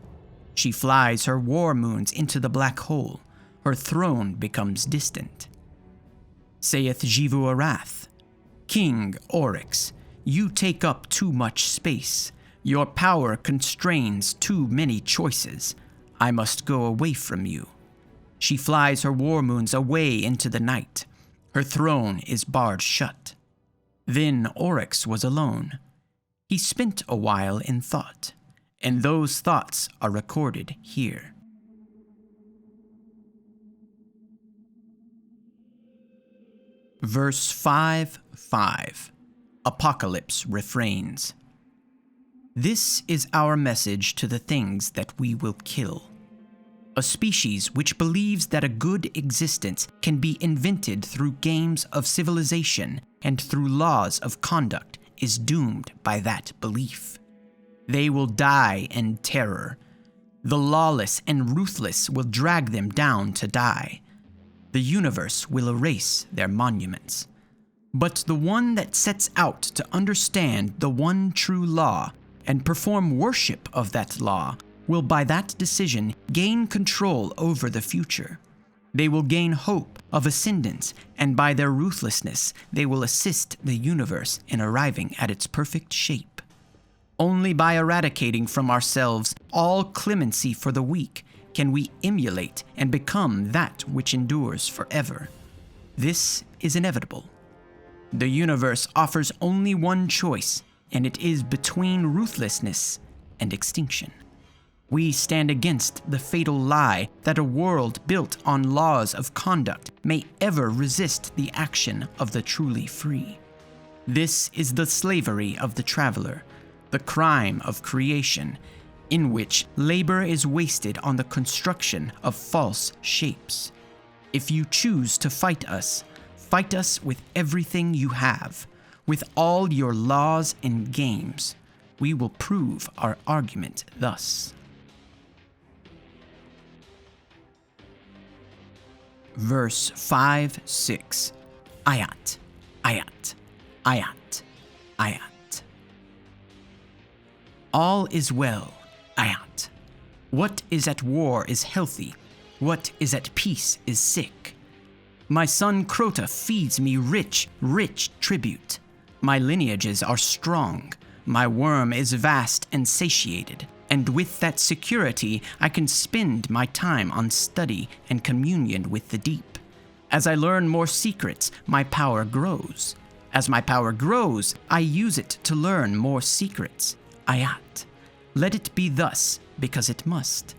She flies her war moons into the black hole. Her throne becomes distant. Saith Xivu Arath, "King Oryx, you take up too much space. Your power constrains too many choices. I must go away from you." She flies her war moons away into the night. Her throne is barred shut. Then Oryx was alone. He spent a while in thought, and those thoughts are recorded here. Verse 5:5. Apocalypse Refrains. This is our message to the things that we will kill. A species which believes that a good existence can be invented through games of civilization and through laws of conduct is doomed by that belief. They will die in terror. The lawless and ruthless will drag them down to die. The universe will erase their monuments. But the one that sets out to understand the one true law and perform worship of that law will by that decision gain control over the future. They will gain hope of ascendance, and by their ruthlessness they will assist the universe in arriving at its perfect shape. Only by eradicating from ourselves all clemency for the weak can we emulate and become that which endures forever. This is inevitable. The universe offers only one choice, and it is between ruthlessness and extinction. We stand against the fatal lie that a world built on laws of conduct may ever resist the action of the truly free. This is the slavery of the traveler, the crime of creation, in which labor is wasted on the construction of false shapes. If you choose to fight us with everything you have, with all your laws and games. We will prove our argument thus. Verse 5-6. Aiat, aiat, aiat, aiat. All is well, aiat. What is at war is healthy. What is at peace is sick. My son Crota feeds me rich tribute. My lineages are strong. My worm is vast and satiated. And with that security, I can spend my time on study and communion with the deep. As I learn more secrets, my power grows. As my power grows, I use it to learn more secrets. Aiat. Let it be thus, because it must.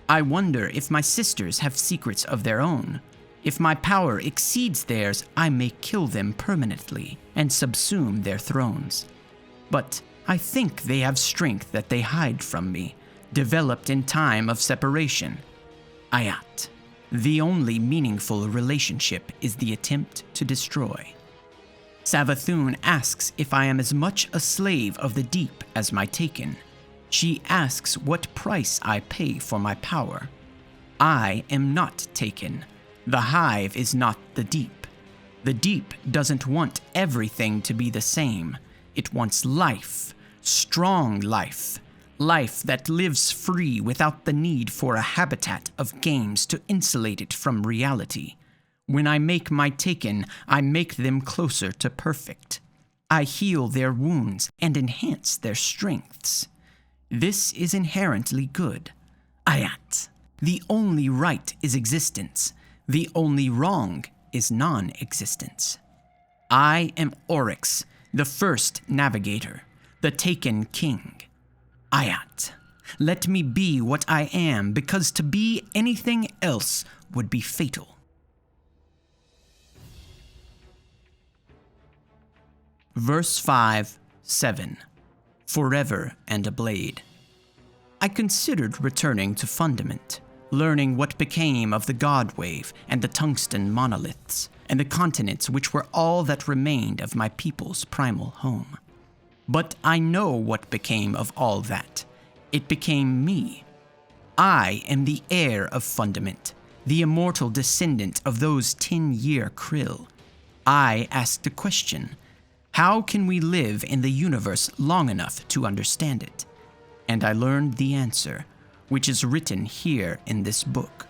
I wonder if my sisters have secrets of their own. If my power exceeds theirs, I may kill them permanently and subsume their thrones. But I think they have strength that they hide from me, developed in time of separation. Aiat. The only meaningful relationship is the attempt to destroy. Savathun asks if I am as much a slave of the deep as my taken. She asks what price I pay for my power. I am not taken. The Hive is not the deep. The deep doesn't want everything to be the same. It wants life, strong life, life that lives free without the need for a habitat of games to insulate it from reality. When I make my taken, I make them closer to perfect. I heal their wounds and enhance their strengths. This is inherently good. Aiat. The only right is existence. The only wrong is non-existence. I am Oryx, the first navigator, the taken king. Aiat. Let me be what I am, because to be anything else would be fatal. Verse 5, 7. Forever and a blade. I considered returning to Fundament, learning what became of the God Wave and the tungsten monoliths, and the continents which were all that remained of my people's primal home. But I know what became of all that. It became me. I am the heir of Fundament, the immortal descendant of those 10-year krill. I asked a question. How can we live in the universe long enough to understand it? And I learned the answer, which is written here in this book.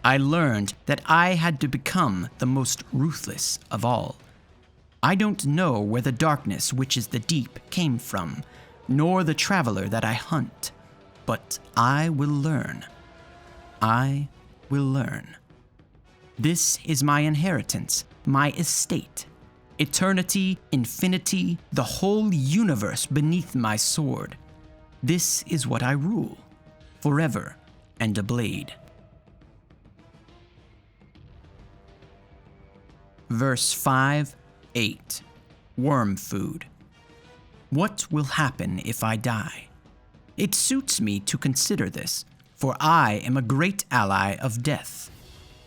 I learned that I had to become the most ruthless of all. I don't know where the darkness which is the deep came from, nor the traveler that I hunt, but I will learn. I will learn. This is my inheritance, my estate. Eternity, infinity, the whole universe beneath my sword. This is what I rule, forever and a blade. Verse 5, 8. Wormfood. What will happen if I die? It suits me to consider this, for I am a great ally of death.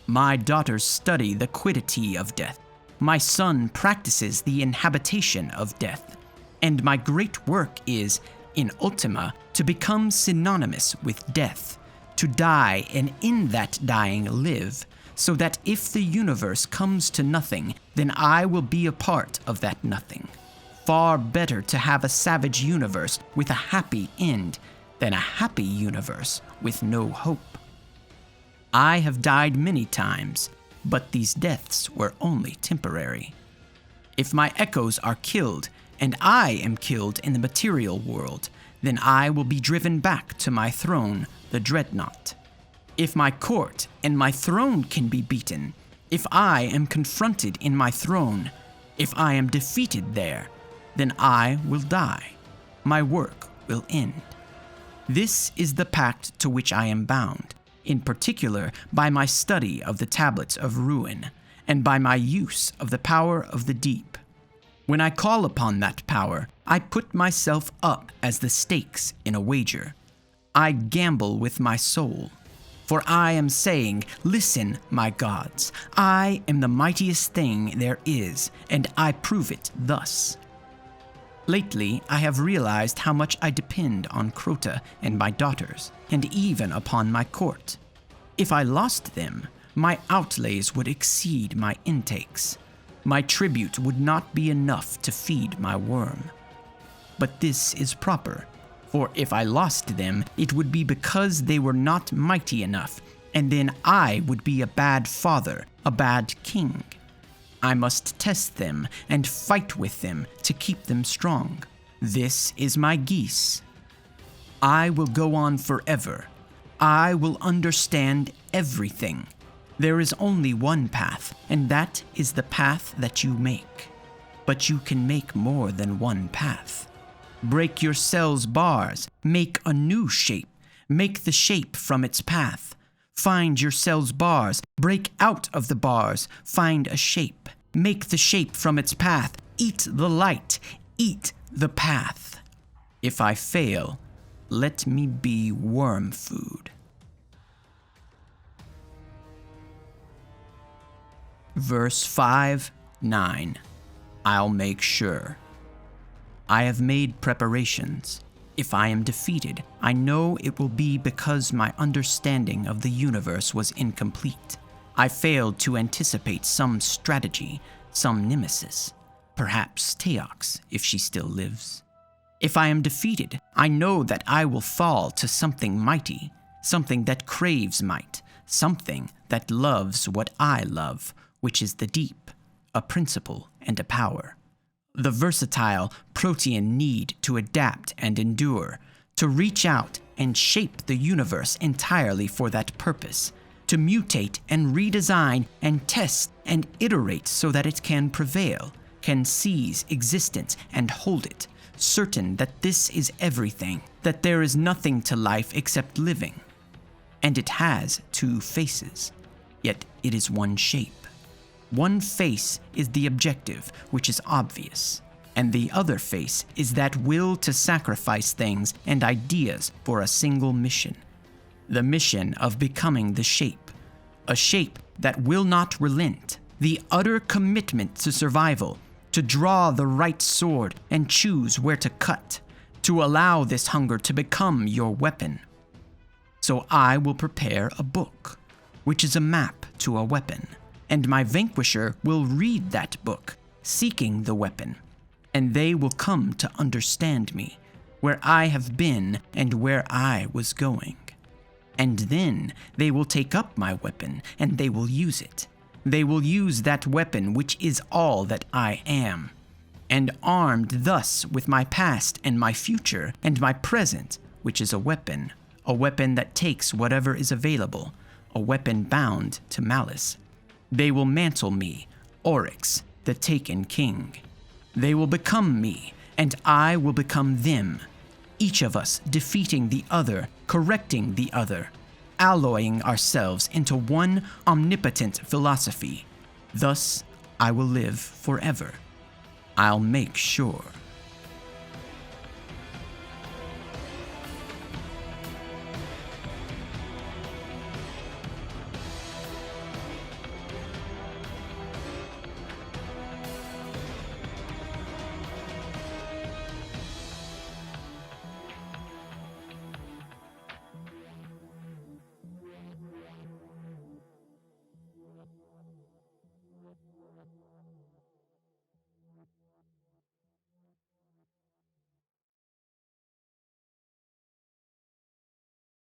My daughters study the quiddity of death. My son practices the inhabitation of death, and my great work is, in ultima, to become synonymous with death, to die and in that dying live, so that if the universe comes to nothing, then I will be a part of that nothing. Far better to have a savage universe with a happy end than a happy universe with no hope. I have died many times, but these deaths were only temporary. If my echoes are killed, and I am killed in the material world, then I will be driven back to my throne, the Dreadnaught. If my court and my throne can be beaten, if I am confronted in my throne, if I am defeated there, then I will die. My work will end. This is the pact to which I am bound, in particular by my study of the tablets of ruin, and by my use of the power of the deep. When I call upon that power, I put myself up as the stakes in a wager. I gamble with my soul. For I am saying, listen, my gods, I am the mightiest thing there is, and I prove it thus. Lately, I have realized how much I depend on Crota and my daughters, and even upon my court. If I lost them, my outlays would exceed my intakes. My tribute would not be enough to feed my worm. But this is proper, for if I lost them, it would be because they were not mighty enough, and then I would be a bad father, a bad king. I must test them and fight with them to keep them strong. This is my geese. I will go on forever. I will understand everything. There is only one path, and that is the path that you make. But you can make more than one path. Break your cell's bars, make a new shape, make the shape from its path. Find your cell's bars, break out of the bars, find a shape. Make the shape from its path, eat the light, eat the path. If I fail, let me be worm food. Verse 5, 9. I'll make sure. I have made preparations. If I am defeated, I know it will be because my understanding of the universe was incomplete. I failed to anticipate some strategy, some nemesis, perhaps Teox, if she still lives. If I am defeated, I know that I will fall to something mighty, something that craves might, something that loves what I love, which is the deep, a principle and a power. The versatile protean need to adapt and endure, to reach out and shape the universe entirely for that purpose, to mutate and redesign and test and iterate so that it can prevail, can seize existence and hold it, certain that this is everything, that there is nothing to life except living. And it has two faces, yet it is one shape. One face is the objective, which is obvious, and the other face is that will to sacrifice things and ideas for a single mission. The mission of becoming the shape, a shape that will not relent, the utter commitment to survival, to draw the right sword and choose where to cut, to allow this hunger to become your weapon. So I will prepare a book, which is a map to a weapon, and my vanquisher will read that book, seeking the weapon, and they will come to understand me, where I have been and where I was going. And then they will take up my weapon, and they will use it. They will use that weapon which is all that I am. And armed thus with my past and my future and my present, which is a weapon that takes whatever is available, a weapon bound to malice, they will mantle me, Oryx, the taken king. They will become me, and I will become them, each of us defeating the other, correcting the other, alloying ourselves into one omnipotent philosophy. Thus, I will live forever. I'll make sure.